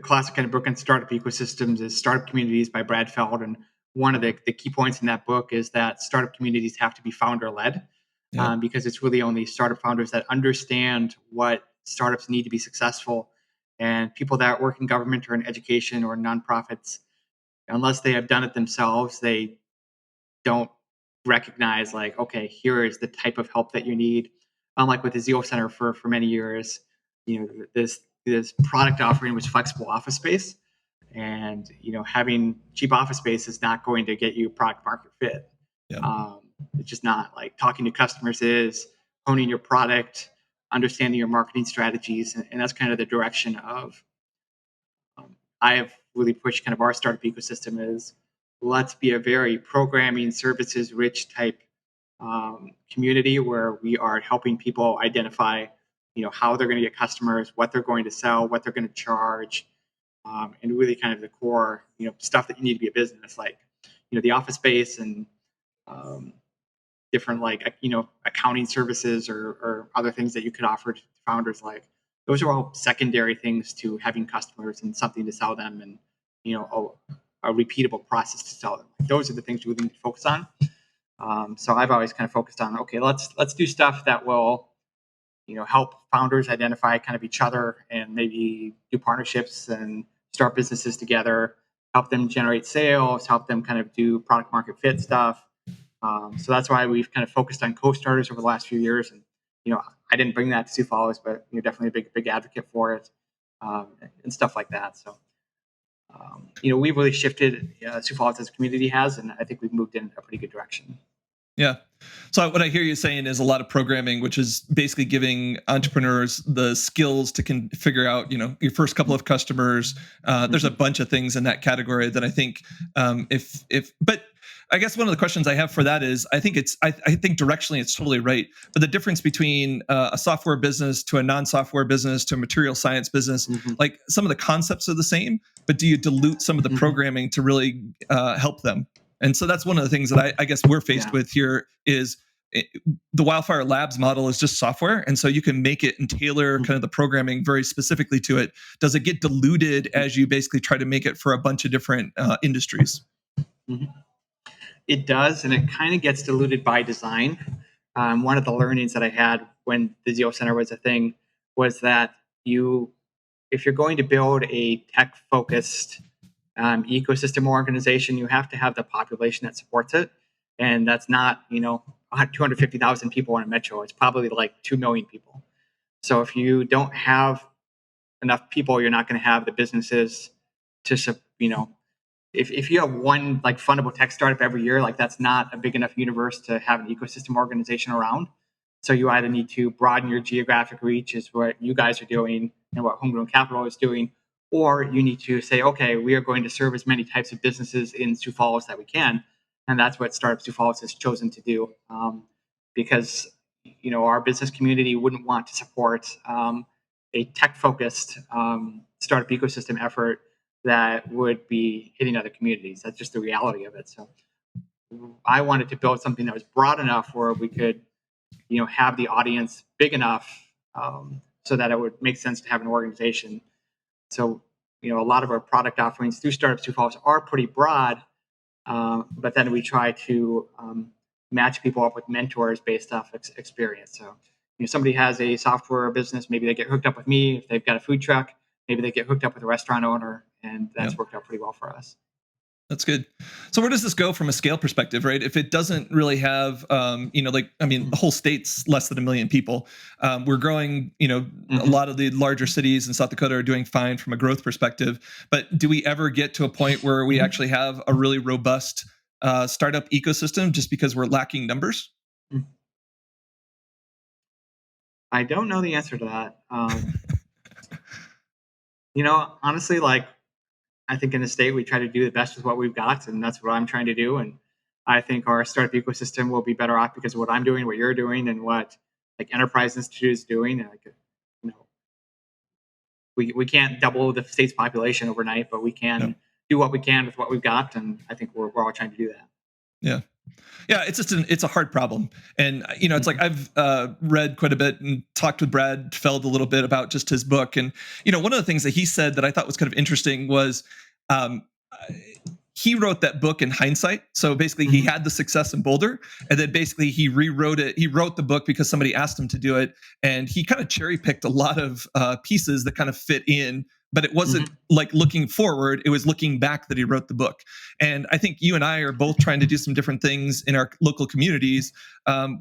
classic kind of book on startup ecosystems is Startup Communities by Brad Feld, and one of the key points in that book is that startup communities have to be founder led, because it's really only startup founders that understand what startups need to be successful, and people that work in government or in education or nonprofits, unless they have done it themselves, they don't recognize okay, here is the type of help that you need. Unlike with the Zero Center for many years, this product offering was flexible office space, and having cheap office space is not going to get you product market fit. It's just not. Talking to customers is honing your product, understanding your marketing strategies, and that's kind of the direction of I have really pushed kind of our startup ecosystem is let's be a very programming services rich type community where we are helping people identify how they're going to get customers, what they're going to sell, what they're going to charge, and really kind of the core stuff that you need to be a business, the office space and different accounting services or other things that you could offer to founders. Those are all secondary things to having customers and something to sell them, and a repeatable process to sell them. Those are the things we need to focus on. So I've always kind of focused on, okay, let's do stuff that will help founders identify kind of each other and maybe do partnerships and start businesses together, help them generate sales, help them kind of do product market fit stuff. So that's why we've kind of focused on co-starters over the last few years. And I didn't bring that to Sioux Falls, but definitely a big advocate for it, and stuff like that. So we've really shifted Sioux Falls as a community has, and I think we've moved in a pretty good direction. Yeah. So what I hear you saying is a lot of programming, which is basically giving entrepreneurs the skills to figure out, your first couple of customers. There's a bunch of things in that category that I think, but I guess one of the questions I have for that is, I think directionally it's totally right, but the difference between a software business to a non-software business to a material science business, some of the concepts are the same, but do you dilute some of the programming to really help them? And so that's one of the things that I guess we're faced with here is the Wildfire Labs model is just software. And so you can make it and tailor kind of the programming very specifically to it. Does it get diluted as you basically try to make it for a bunch of different industries? It does, and it kind of gets diluted by design. One of the learnings that I had when the Zero Center was a thing was that if you're going to build a tech-focused ecosystem organization, you have to have the population that supports it, and that's not 250,000 people in a metro. It's probably 2 million people. So if you don't have enough people, you're not going to have the businesses to if you have one fundable tech startup every year, that's not a big enough universe to have an ecosystem organization around. So you either need to broaden your geographic reach, is what you guys are doing and what Homegrown Capital is doing, or you need to say, okay, we are going to serve as many types of businesses in Sioux Falls that we can. And that's what Startup Sioux Falls has chosen to do, because our business community wouldn't want to support a tech-focused startup ecosystem effort that would be hitting other communities. That's just the reality of it. So I wanted to build something that was broad enough where we could have the audience big enough, so that it would make sense to have an organization. So a lot of our product offerings through Startup Sioux Falls are pretty broad, but then we try to match people up with mentors based off experience. So somebody has a software business, maybe they get hooked up with me. If they've got a food truck, maybe they get hooked up with a restaurant owner, and that's worked out pretty well for us. That's good. So where does this go from a scale perspective, right? If it doesn't really have, the whole state's less than 1 million people. We're growing, a lot of the larger cities in South Dakota are doing fine from a growth perspective. But do we ever get to a point where we actually have a really robust startup ecosystem just because we're lacking numbers? I don't know the answer to that. Honestly, I think in the state we try to do the best with what we've got, and that's what I'm trying to do. And I think our startup ecosystem will be better off because of what I'm doing, what you're doing, and what Enterprise Institute is doing. And, we can't double the state's population overnight, but we can do what we can with what we've got, and I think we're all trying to do that. Yeah. Yeah, it's a hard problem. And it's like I've read quite a bit and talked with Brad Feld a little bit about just his book. And one of the things that he said that I thought was kind of interesting was he wrote that book in hindsight. So basically he had the success in Boulder, and then basically he rewrote it. He wrote the book because somebody asked him to do it, and he kind of cherry picked a lot of pieces that kind of fit in. But it wasn't like looking forward, it was looking back that he wrote the book. And I think you and I are both trying to do some different things in our local communities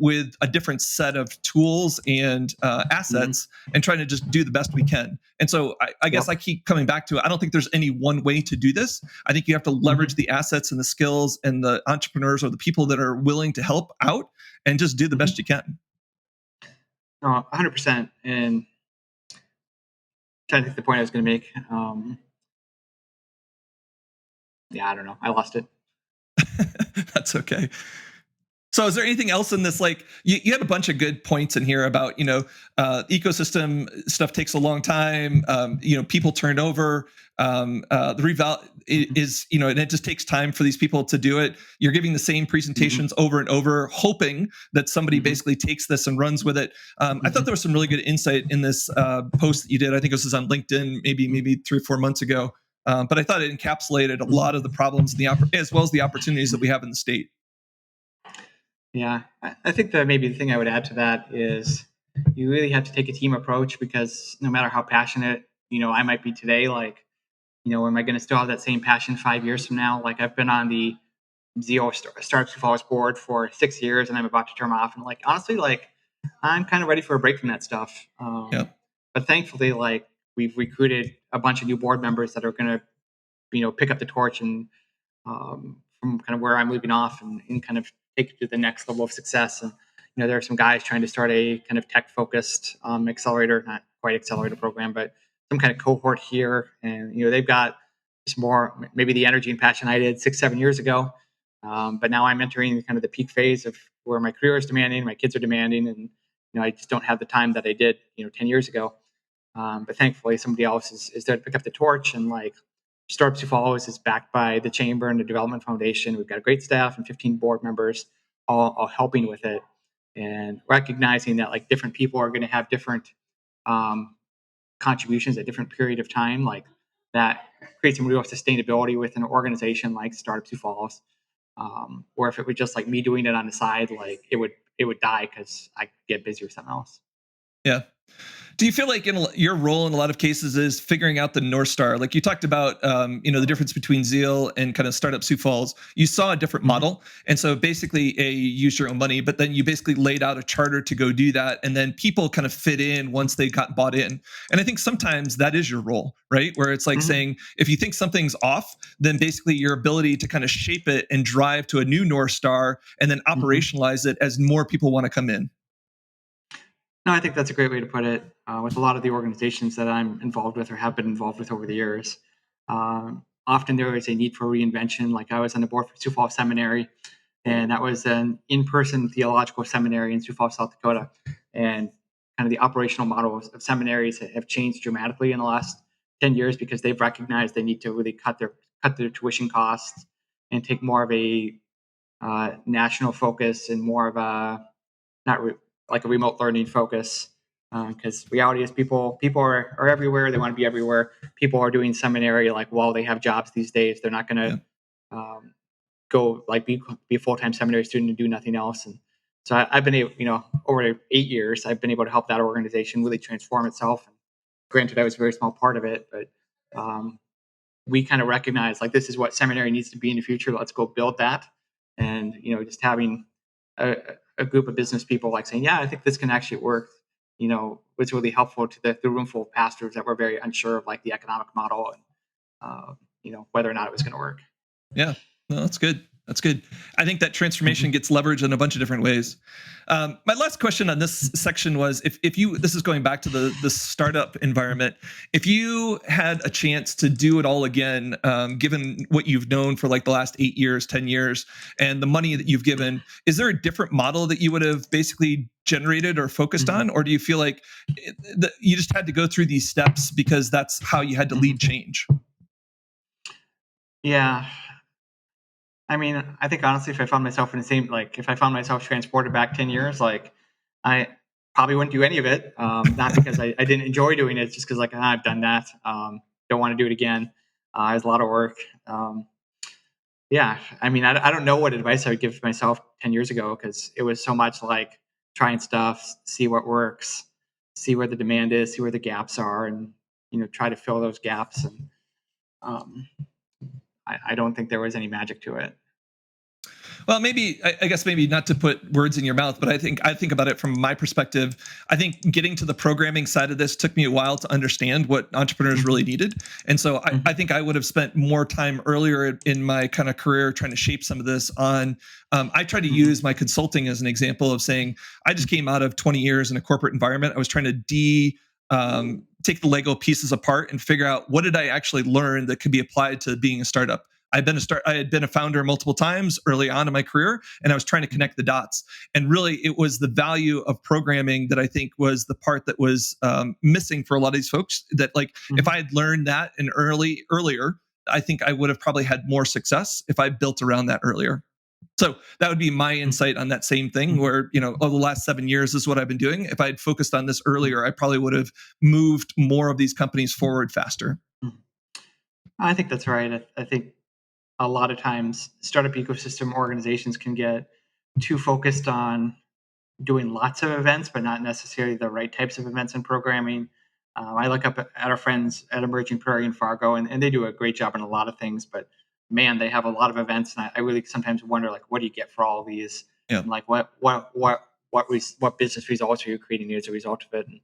with a different set of tools and assets, and trying to just do the best we can. And so I guess I keep coming back to it. I don't think there's any one way to do this. I think you have to leverage the assets and the skills and the entrepreneurs or the people that are willing to help out and just do the best you can. 100%. And I think the point I was going to make. I don't know. I lost it. That's okay. So is there anything else in this? Like you have a bunch of good points in here about, ecosystem stuff takes a long time. People turn over. The reval is, and it just takes time for these people to do it. You're giving the same presentations over and over, hoping that somebody basically takes this and runs with it. I thought there was some really good insight in this post that you did. I think this was on LinkedIn, maybe 3 or 4 months ago. But I thought it encapsulated a lot of the problems as well as the opportunities that we have in the state. Yeah, I think that maybe the thing I would add to that is you really have to take a team approach, because no matter how passionate, I might be today, am I going to still have that same passion 5 years from now? I've been on the Startup Sioux Falls board for 6 years, and I'm about to turn off. And honestly, I'm kind of ready for a break from that stuff. But thankfully, we've recruited a bunch of new board members that are going to, pick up the torch and from kind of where I'm leaving off, and kind of take it to the next level of success. And there are some guys trying to start a kind of tech-focused accelerator, not quite accelerator program, but some kind of cohort here. And they've got just more, maybe the energy and passion I did 6-7 years ago. But now I'm entering kind of the peak phase of where my career is demanding, my kids are demanding, and I just don't have the time that I did 10 years ago. But thankfully, somebody else is there to pick up the torch. And Startup Sioux Falls is backed by the Chamber and the Development Foundation. We've got a great staff and 15 board members all helping with it, and recognizing that different people are going to have different contributions at different period of time. That creates some real sustainability with an organization like Startup Sioux Falls. Or if it was just me doing it on the side, it would die because I get busy with something else. Yeah. Do you feel like your role in a lot of cases is figuring out the North Star? Like you talked about, the difference between Zeal and kind of Startup Sioux Falls. You saw a different model. And so basically you used your own money, but then you basically laid out a charter to go do that. And then people kind of fit in once they got bought in. And I think sometimes that is your role, right? Where it's saying, if you think something's off, then basically your ability to kind of shape it and drive to a new North Star and then operationalize it as more people want to come in. No, I think that's a great way to put it. With a lot of the organizations that I'm involved with or have been involved with over the years, often there is a need for reinvention. Like I was on the board for Sioux Falls Seminary, and that was an in-person theological seminary in Sioux Falls, South Dakota. And kind of the operational model of seminaries have changed dramatically in the last 10 years because they've recognized they need to really cut their tuition costs and take more of a national focus and more of a not like a remote learning focus. Because reality is people are everywhere. They want to be everywhere. People are doing seminary like while they have jobs these days. They're not going to um, go like be a full-time seminary student and do nothing else. And so I've been able, over 8 years, I've been able to help that organization really transform itself. And granted, I was a very small part of it, but we kind of recognize like this is what seminary needs to be in the future. Let's go build that. And just having a group of business people like saying, yeah, I think this can actually work, was really helpful to the room full of pastors that were very unsure of like the economic model and whether or not it was going to work. Yeah, no, that's good. That's good. I think that transformation gets leveraged in a bunch of different ways. My last question on this section was if you, this is going back to the startup environment, if you had a chance to do it all again, given what you've known for like the last 8 years, 10 years, and the money that you've given, is there a different model that you would have basically generated or focused on? Or do you feel like you just had to go through these steps because that's how you had to lead change? Yeah. I mean, I think honestly, if I found myself in the same, like if I found myself transported back 10 years, like I probably wouldn't do any of it. Not because I didn't enjoy doing it, just because like I've done that. Don't want to do it again. It was a lot of work. Yeah. I mean, I don't know what advice I would give myself 10 years ago because it was so much like trying stuff, see what works, see where the demand is, see where the gaps are, and, try to fill those gaps. And um, I don't think there was any magic to it. Well, maybe I guess maybe not to put words in your mouth, but I think about it from my perspective. I think getting to the programming side of this took me a while to understand what entrepreneurs really needed, and so I think I would have spent more time earlier in my kind of career trying to shape some of this on. I tried to use my consulting as an example of saying I just came out of 20 years in a corporate environment. I was trying to take the Lego pieces apart and figure out what did I actually learn that could be applied to being a startup. I had been a founder multiple times early on in my career, and I was trying to connect the dots. And really, it was the value of programming that I think was the part that was missing for a lot of these folks. That like, if I had learned that earlier, I think I would have probably had more success if I built around that earlier. So that would be my insight on that same thing where, over the last 7 years is what I've been doing. If I had focused on this earlier, I probably would have moved more of these companies forward faster. I think that's right. I think a lot of times startup ecosystem organizations can get too focused on doing lots of events, but not necessarily the right types of events and programming. I look up at our friends at Emerging Prairie in Fargo, and they do a great job in a lot of things, but man, they have a lot of events. And I really sometimes wonder, like, what do you get for all of these? Yeah. And like, what business results are you creating as a result of it? And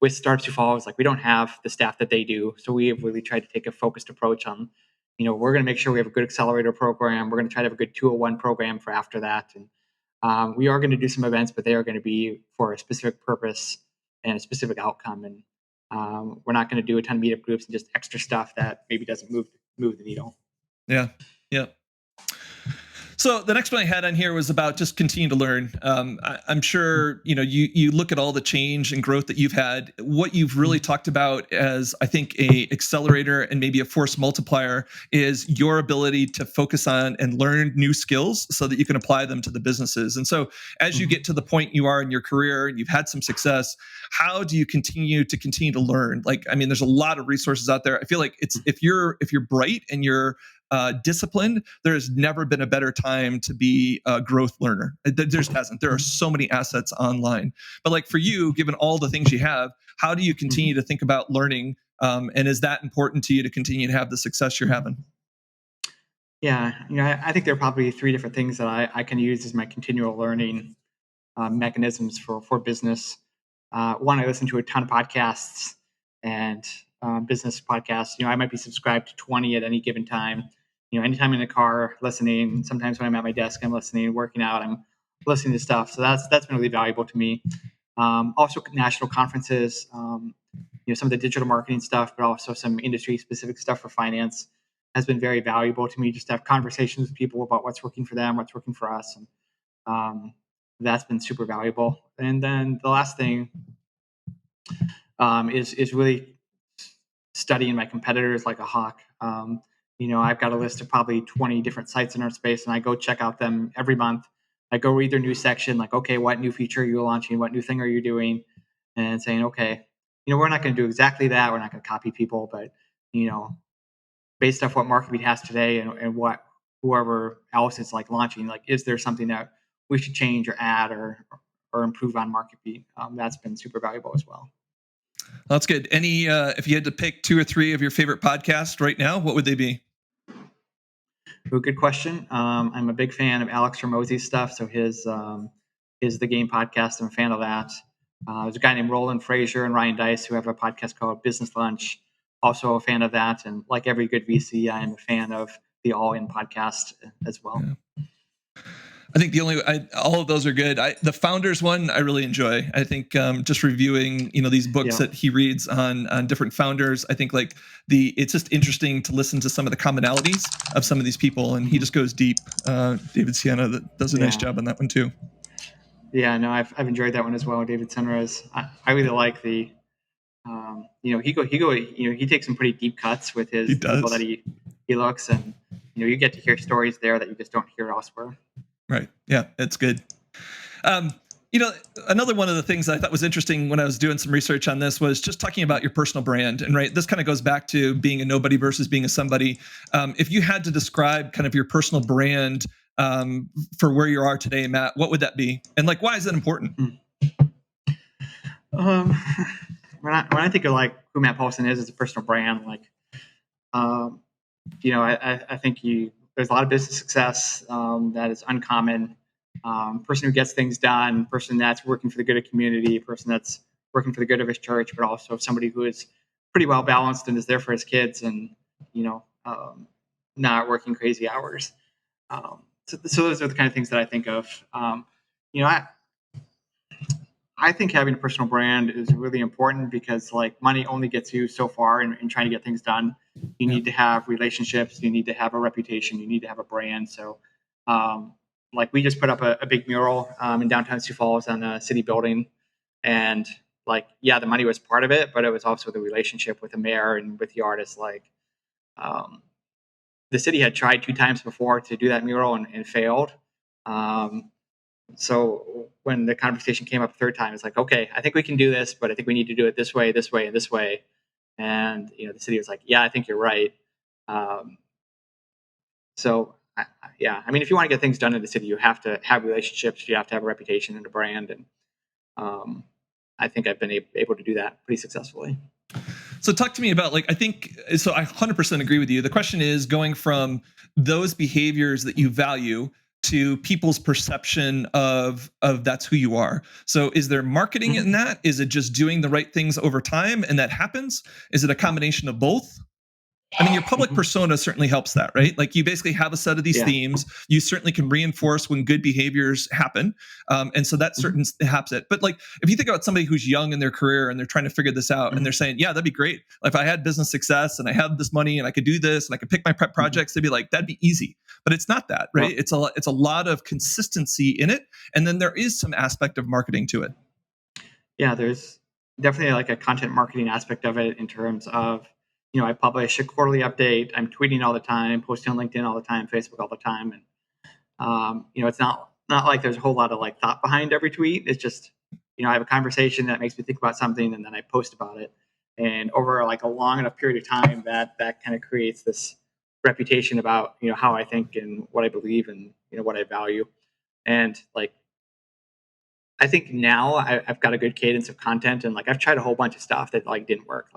with Startup Sioux Falls, like we don't have the staff that they do. So we have really tried to take a focused approach on, we're going to make sure we have a good accelerator program. We're going to try to have a good 201 program for after that. And we are going to do some events, but they are going to be for a specific purpose and a specific outcome. And we're not going to do a ton of meetup groups and just extra stuff that maybe doesn't move the needle. Yeah. Yeah. So the next one I had on here was about just continue to learn. I'm sure you look at all the change and growth that you've had. What you've really talked about as I think a accelerator and maybe a force multiplier is your ability to focus on and learn new skills so that you can apply them to the businesses. And so as you get to the point you are in your career and you've had some success, how do you continue to learn? Like, I mean, there's a lot of resources out there. I feel like it's if you're bright and you're disciplined, there has never been a better time to be a growth learner. There just hasn't. There are so many assets online. But like for you, given all the things you have, how do you continue to think about learning? And is that important to you to continue to have the success you're having? Yeah, I think there are probably 3 different things that I can use as my continual learning mechanisms for business. One, I listen to a ton of podcasts and business podcasts. I might be subscribed to 20 at any given time. Anytime in the car, listening. Sometimes when I'm at my desk, I'm listening. Working out, I'm listening to stuff. So that's been really valuable to me. Also national conferences, some of the digital marketing stuff, but also some industry specific stuff for finance has been very valuable to me, just to have conversations with people about what's working for them, what's working for us. And that's been super valuable. And then the last thing is really studying my competitors like a hawk. I've got a list of probably 20 different sites in our space, and I go check out them every month. I go read their news section, like, okay, what new feature are you launching? What new thing are you doing? And saying, okay, we're not going to do exactly that. We're not going to copy people, but, based off what MarketBeat has today and what whoever else is like launching, like, is there something that we should change or add or improve on MarketBeat? That's been super valuable as well. That's good. Any, if you had to pick 2 or 3 of your favorite podcasts right now, what would they be? Ooh, good question. I'm a big fan of Alex Hormozi's stuff. So his The Game podcast, I'm a fan of that. There's a guy named Roland Frazier and Ryan Dice who have a podcast called Business Lunch. Also a fan of that. And like every good VC, I am a fan of the All In podcast as well. Yeah. I think all of those are good. The founders one I really enjoy. I think just reviewing these books that he reads on different founders. I think it's just interesting to listen to some of the commonalities of some of these people, and he just goes deep. David Sienna that does a nice job on that one too. Yeah, no, I've enjoyed that one as well. David Senra's. I really like the. He takes some pretty deep cuts with his people that he looks, and you get to hear stories there that you just don't hear elsewhere. Right. Yeah, it's good. Another one of the things I thought was interesting when I was doing some research on this was just talking about your personal brand. And right, this kind of goes back to being a nobody versus being a somebody. If you had to describe kind of your personal brand for where you are today, Matt, what would that be? And why is that important? When I think of who Matt Paulson is as a personal brand, I think there's a lot of business success that is uncommon. Person who gets things done, person that's working for the good of community, person that's working for the good of his church, but also somebody who is pretty well balanced and is there for his kids and not working crazy hours. So those are the kind of things that I think of. I think having a personal brand is really important because money only gets you so far in trying to get things done. You need to have relationships. You need to have a reputation. You need to have a brand. So, we just put up a big mural in downtown Sioux Falls on a city building. And the money was part of it, but it was also the relationship with the mayor and with the artists. The city had tried 2 times before to do that mural and failed. So when the conversation came up a 3rd time, it's like, okay, I think we can do this, but I think we need to do it this way, this way, and this way. And the city was like, yeah, I think you're right. If you want to get things done in the city, you have to have relationships, you have to have a reputation and a brand. And I think I've been able to do that pretty successfully. So talk to me about I 100% agree with you. The question is going from those behaviors that you value to people's perception of that's who you are. So is there marketing in that? Is it just doing the right things over time and that happens? Is it a combination of both? I mean, your public persona certainly helps that, right? You basically have a set of these themes. You certainly can reinforce when good behaviors happen. And so that certainly helps it. But if you think about somebody who's young in their career and they're trying to figure this out and they're saying, yeah, that'd be great. If I had business success and I have this money and I could do this and I could pick my pet projects, they'd be like, that'd be easy. But it's not that, right? Well, it's a lot of consistency in it. And then there is some aspect of marketing to it. Yeah, there's definitely a content marketing aspect of it in terms of, I publish a quarterly update. I'm tweeting all the time, posting on LinkedIn all the time, Facebook all the time. And, it's not like there's a whole lot of thought behind every tweet. It's just, I have a conversation that makes me think about something and then I post about it. And over a long enough period of time that kind of creates this reputation about, how I think and what I believe and, what I value. And I think now I've got a good cadence of content and I've tried a whole bunch of stuff that didn't work.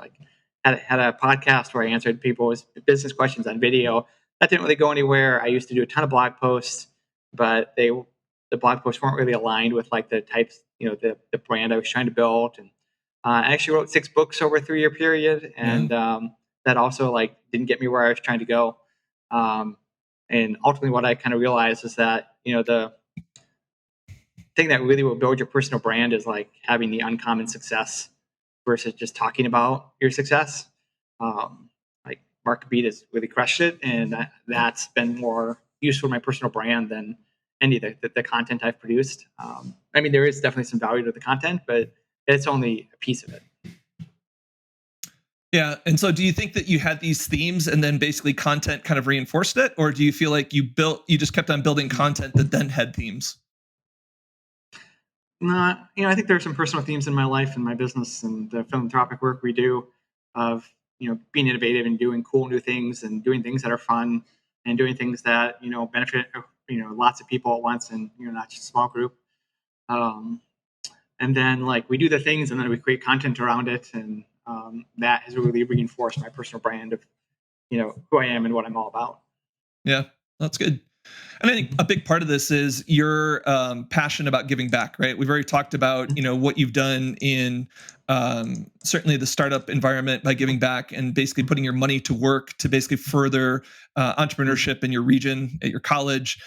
Had a podcast where I answered people's business questions on video. That didn't really go anywhere. I used to do a ton of blog posts, but the blog posts weren't really aligned with the types, the brand I was trying to build. And I actually wrote 6 books over a 3-year period, and that also didn't get me where I was trying to go. And ultimately, what I kind of realized is that the thing that really will build your personal brand is like having the uncommon success versus just talking about your success. Like MarketBeat has really crushed it, and that's been more useful to my personal brand than any of the content I've produced. I mean, there is definitely some value to the content, but it's only a piece of it. Yeah. And so do you think that you had these themes and then basically content kind of reinforced it? Or do you feel like you just kept on building content that then had themes? I think there are some personal themes in my life and my business and the philanthropic work we do of, being innovative and doing cool new things and doing things that are fun and doing things that, benefit, lots of people at once and, not just a small group. And then like we do the things and then we create content around it. And that has really reinforced my personal brand of, who I am and what I'm all about. Yeah, that's good. And I think a big part of this is your passion about giving back, right? We've already talked about, what you've done in certainly the startup environment by giving back and basically putting your money to work to basically further entrepreneurship in your region, at your college.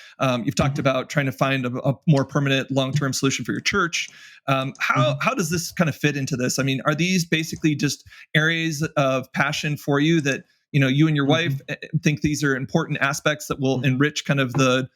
You've talked about trying to find a more permanent long-term solution for your church. How does this kind of fit into this? I mean, are these basically just areas of passion for you that you and your wife think these are important aspects that will enrich kind of the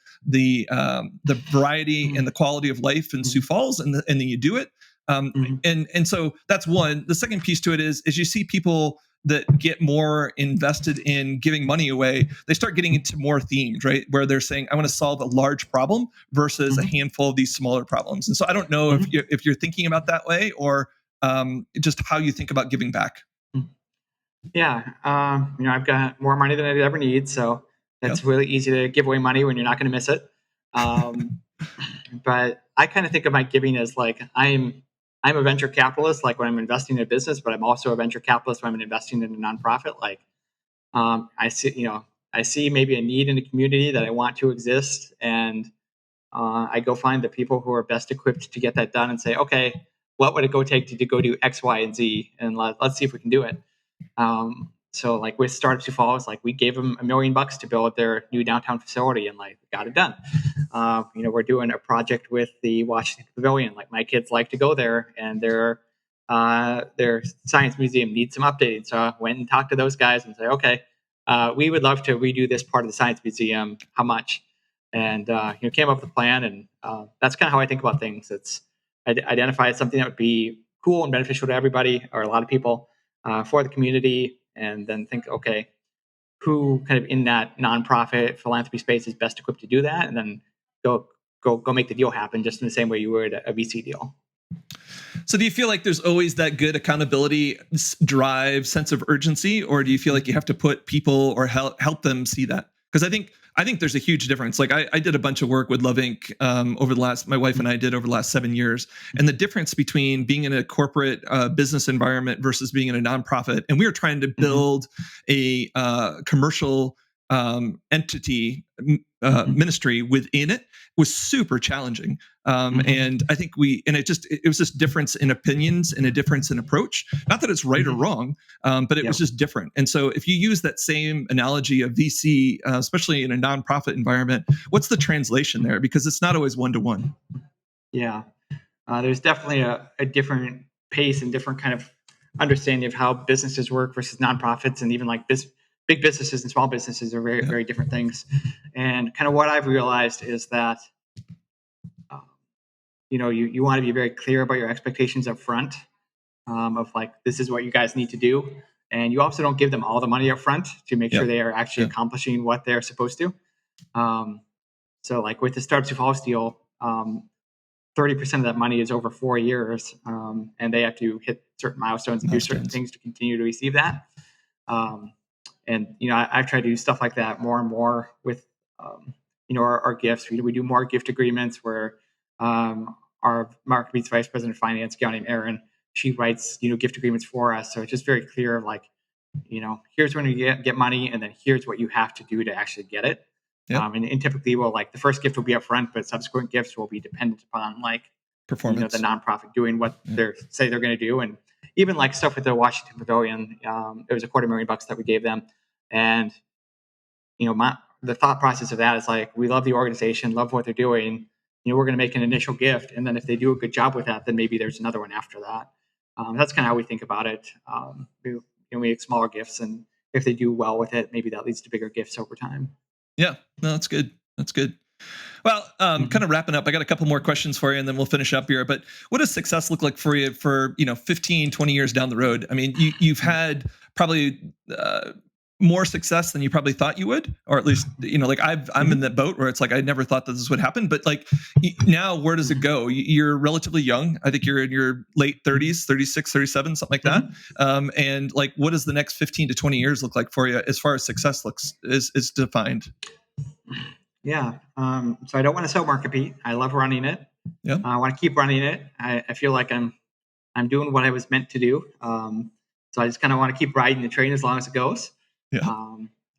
variety and the quality of life in Sioux Falls, and then you do it. And so that's one. The second piece to it is you see people that get more invested in giving money away, they start getting into more themed, right? Where they're saying, I want to solve a large problem versus a handful of these smaller problems. And so I don't know if you're thinking about that way or just how you think about giving back. Yeah. I've got more money than I ever need. So it's really easy to give away money when you're not going to miss it. But I kind of think of my giving as like, I'm a venture capitalist, like when I'm investing in a business, but I'm also a venture capitalist when I'm investing in a nonprofit. Like I see maybe a need in the community that I want to exist. And I go find the people who are best equipped to get that done and say, okay, what would it take to go do X, Y, and Z? And let's see if we can do it. So like with Startup Sioux Falls, like we gave them $1 million to build their new downtown facility and like got it done. We're doing a project with the Washington Pavilion. Like my kids like to go there and their science museum needs some updating. So I went and talked to those guys and said, okay, we would love to redo this part of the science museum. How much? And came up with a plan. And that's kind of how I think about things. It's identify something that would be cool and beneficial to everybody or a lot of people. For the community, and then think, okay, who kind of in that nonprofit philanthropy space is best equipped to do that, and then go make the deal happen, just in the same way you would a VC deal. So do you feel like there's always that good accountability drive, sense of urgency, or do you feel like you have to put people or help them see that? Because I think there's a huge difference. Like I did a bunch of work with Love Inc. My wife and I did over the last 7 years, and the difference between being in a corporate business environment versus being in a nonprofit, and we were trying to build a commercial entity ministry within it was super challenging. And I think it was just difference in opinions and a difference in approach. Not that it's right or wrong, but it was just different. And so if you use that same analogy of VC, especially in a nonprofit environment, what's the translation there? Because it's not always one-to-one. Yeah. There's definitely a different pace and different kind of understanding of how businesses work versus nonprofits, and even like big businesses and small businesses are very, very different things. And kind of what I've realized is that, you want to be very clear about your expectations up front, of like, this is what you guys need to do. And you also don't give them all the money up front to make sure they are actually accomplishing what they're supposed to. So like with the Startup Sioux Falls deal, 30% of that money is over 4 years, and they have to hit certain milestones and do certain things to continue to receive that. And I've tried to do stuff like that more and more with our gifts. We do more gift agreements where our MarketBeat's vice president of finance, a gal named Erin, she writes gift agreements for us. So it's just very clear, like here's when you get money, and then here's what you have to do to actually get it. And typically, the first gift will be up front, but subsequent gifts will be dependent upon like performance, the nonprofit doing what they're going to do. And even like stuff with the Washington Pavilion, it was $250,000 that we gave them. And the thought process of that is like, we love the organization, love what they're doing. we're going to make an initial gift, and then if they do a good job with that, then maybe there's another one after that. That's kind of how we think about it. We make smaller gifts, and if they do well with it, maybe that leads to bigger gifts over time. Yeah, no, that's good. That's good. Well, kind of wrapping up, I got a couple more questions for you and then we'll finish up here. But what does success look like for you for, 15, 20 years down the road? I mean, you've had probably more success than you probably thought you would, or at least, like I'm in that boat where it's like, I never thought that this would happen. But like now, where does it go? You're relatively young. I think you're in your late 30s, 36, 37, something like that. And like, what does the next 15 to 20 years look like for you as far as success is defined? Yeah. So I don't want to sell MarketBeat. I love running it. Yeah. I want to keep running it. I feel like I'm doing what I was meant to do. So I just kind of want to keep riding the train as long as it goes. Yeah.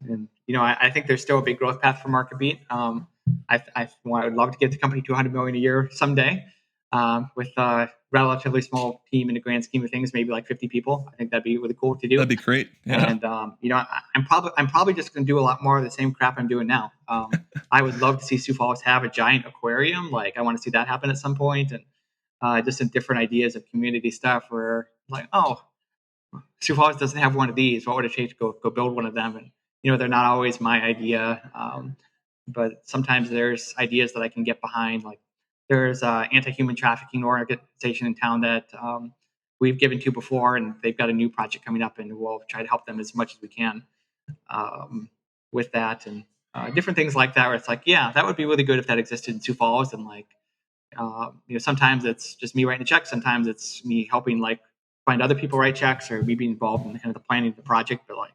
And I think there's still a big growth path for MarketBeat. I would love to get the company to 100 million a year someday. With a relatively small team in the grand scheme of things, maybe like 50 people. I think that'd be really cool to do. That'd be great. Yeah. And I'm probably just going to do a lot more of the same crap I'm doing now. I would love to see Sioux Falls have a giant aquarium. Like I want to see that happen at some point, and just some different ideas of community stuff. Where like, oh, Sioux Falls doesn't have one of these. What would it take to go build one of them? And they're not always my idea, but sometimes there's ideas that I can get behind. Like there's an anti-human trafficking organization in town that we've given to before, and they've got a new project coming up, and we'll try to help them as much as we can with that, and different things like that. Where it's like, yeah, that would be really good if that existed in Sioux Falls, and like, sometimes it's just me writing a check, sometimes it's me helping like find other people write checks, or me being involved in kind of the planning of the project. But like,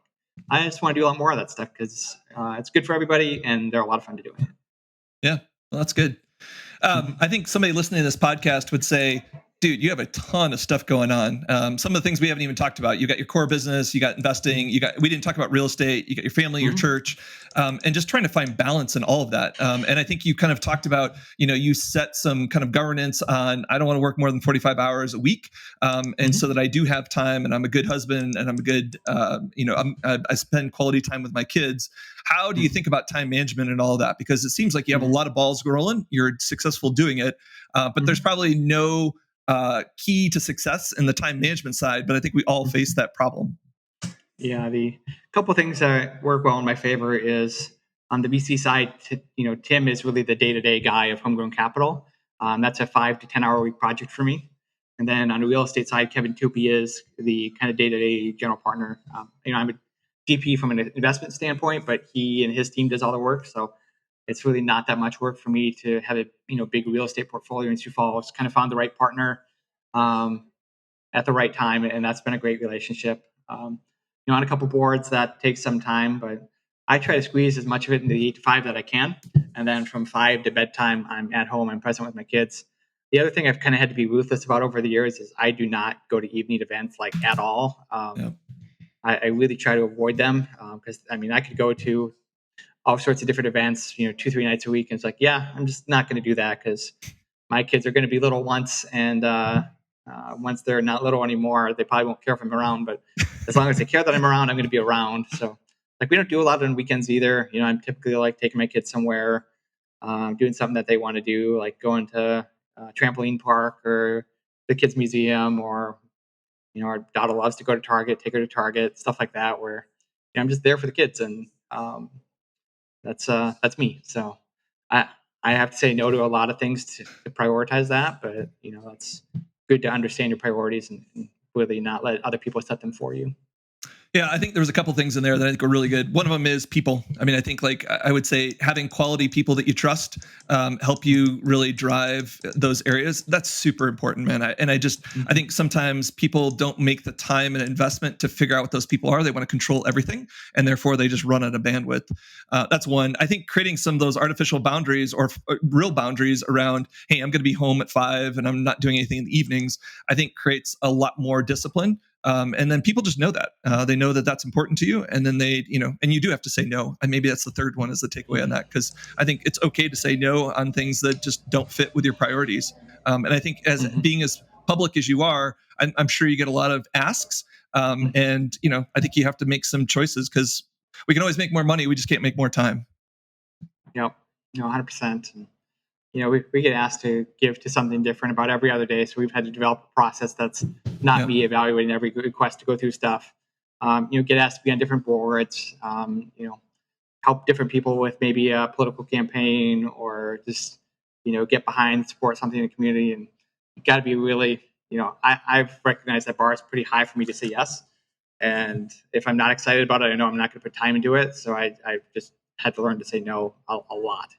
I just want to do a lot more of that stuff because it's good for everybody, and they're a lot of fun to do. Yeah, well, that's good. I think somebody listening to this podcast would say, dude, you have a ton of stuff going on. Some of the things we haven't even talked about. You got your core business, you got investing, we didn't talk about real estate, you got your family, your church, and just trying to find balance in all of that. And I think you kind of talked about, you set some kind of governance on, I don't want to work more than 45 hours a week. And so that I do have time, and I'm a good husband, and I'm a good, I spend quality time with my kids. How do you think about time management and all of that? Because it seems like you have a lot of balls rolling, you're successful doing it, but there's probably no key to success in the time management side, but I think we all face that problem. Yeah, the couple of things that work well in my favor is on the VC side. Tim is really the day-to-day guy of Homegrown Capital. That's a 5 to 10 hour a week project for me. And then on the real estate side, Kevin Tupi is the kind of day-to-day general partner. I'm a GP from an investment standpoint, but he and his team does all the work. So it's really not that much work for me to have a big real estate portfolio in Sioux Falls. Kind of found the right partner at the right time, and that's been a great relationship. On a couple boards that takes some time, but I try to squeeze as much of it into the 8 to 5 that I can, and then from 5 to bedtime, I'm at home. I'm present with my kids. The other thing I've kind of had to be ruthless about over the years is I do not go to evening events like at all. I really try to avoid them because I could go to all sorts of different events, 2-3 nights a week. And it's like, yeah, I'm just not going to do that because my kids are going to be little once. And once they're not little anymore, they probably won't care if I'm around. But as long as they care that I'm around, I'm going to be around. So like, we don't do a lot on weekends either. I'm typically like taking my kids somewhere, doing something that they want to do, like going to a trampoline park or the kids museum, or, our daughter loves to go to Target, take her to Target, stuff like that, where I'm just there for the kids. And that's me. So I have to say no to a lot of things to prioritize that, but it's good to understand your priorities and really not let other people set them for you. Yeah, I think there was a couple things in there that I think are really good. One of them is people. I think like I would say having quality people that you trust help you really drive those areas. That's super important, man. I think sometimes people don't make the time and investment to figure out what those people are. They want to control everything, and therefore they just run out of bandwidth. That's one. I think creating some of those artificial boundaries or real boundaries around, hey, I'm going to be home at 5 and I'm not doing anything in the evenings, I think creates a lot more discipline. And then people just know that they know that that's important to you. And then they, and you do have to say no. And maybe that's the third one is the takeaway on that. Cause I think it's okay to say no on things that just don't fit with your priorities. And I think as being as public as you are, I'm sure you get a lot of asks. And, I think you have to make some choices because we can always make more money. We just can't make more time. Yep. 100%. we get asked to give to something different about every other day. So we've had to develop a process that's not me evaluating every request to go through stuff. Get asked to be on different boards, help different people with maybe a political campaign or just, get behind, support something in the community. And you got to be really, I've recognized that bar is pretty high for me to say yes. And if I'm not excited about it, I know I'm not going to put time into it. So I just had to learn to say no a lot.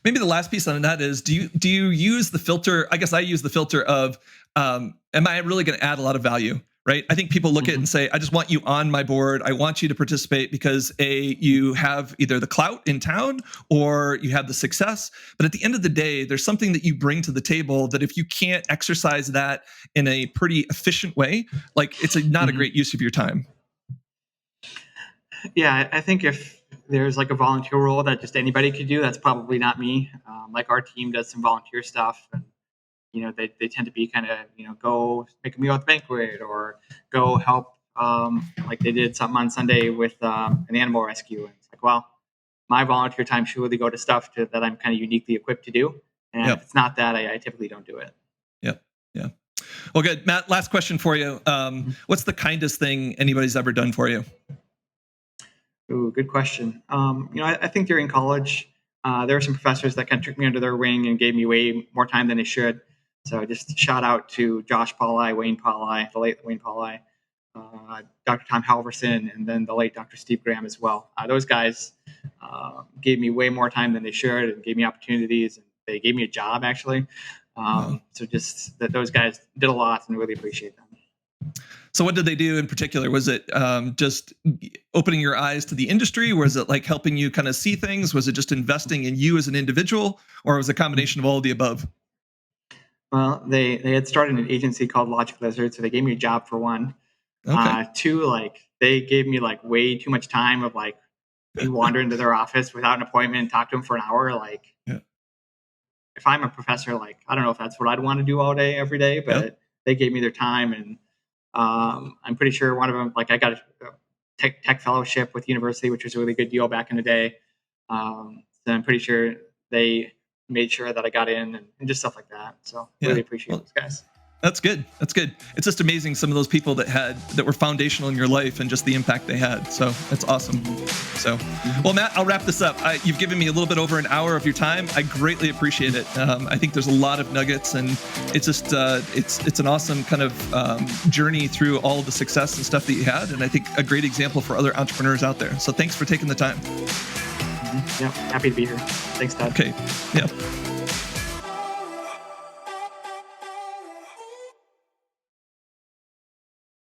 Maybe the last piece on that is, do you use the filter? I guess I use the filter of, am I really going to add a lot of value? Right. I think people look at it and say, I just want you on my board. I want you to participate because you have either the clout in town or you have the success. But at the end of the day, there's something that you bring to the table that if you can't exercise that in a pretty efficient way, like it's not a great use of your time. Yeah, I think if there's like a volunteer role that just anybody could do, that's probably not me. Like our team does some volunteer stuff, and they tend to be kind of go make a meal at the banquet or go help. Like they did something on Sunday with an animal rescue, and it's like, well, my volunteer time should really go to stuff that I'm kind of uniquely equipped to do, and if it's not that, I typically don't do it. Yeah. Well, good, Matt. Last question for you. What's the kindest thing anybody's ever done for you? Ooh, good question. I think during college, there were some professors that kind of took me under their wing and gave me way more time than they should. So just shout out to Josh Pauli, Wayne Pauli, the late Wayne Pauli, Dr. Tom Halverson, and then the late Dr. Steve Graham as well. Those guys gave me way more time than they should and gave me opportunities. And they gave me a job, actually. So just that those guys did a lot and really appreciate them. So what did they do in particular? Was it just opening your eyes to the industry? Was it like helping you kind of see things? Was it just investing in you as an individual? Or was it a combination of all of the above? Well, they had started an agency called Logic Lizard, so they gave me a job for one. Okay. Two, they gave me way too much time of me wander into their office without an appointment and talk to them for an hour. If I'm a professor, I don't know if that's what I'd want to do all day, every day, but they gave me their time. And I'm pretty sure one of them, I got a tech fellowship with the university, which was a really good deal back in the day. So I'm pretty sure they made sure that I got in and just stuff like that. So really appreciate those guys. That's good. That's good. It's just amazing some of those people that were foundational in your life and just the impact they had. So that's awesome. So, well, Matt, I'll wrap this up. You've given me a little bit over an hour of your time. I greatly appreciate it. I think there's a lot of nuggets, and it's just it's an awesome kind of journey through all of the success and stuff that you had, and I think a great example for other entrepreneurs out there. So thanks for taking the time. Yeah, happy to be here. Thanks, Todd. Okay. Yeah.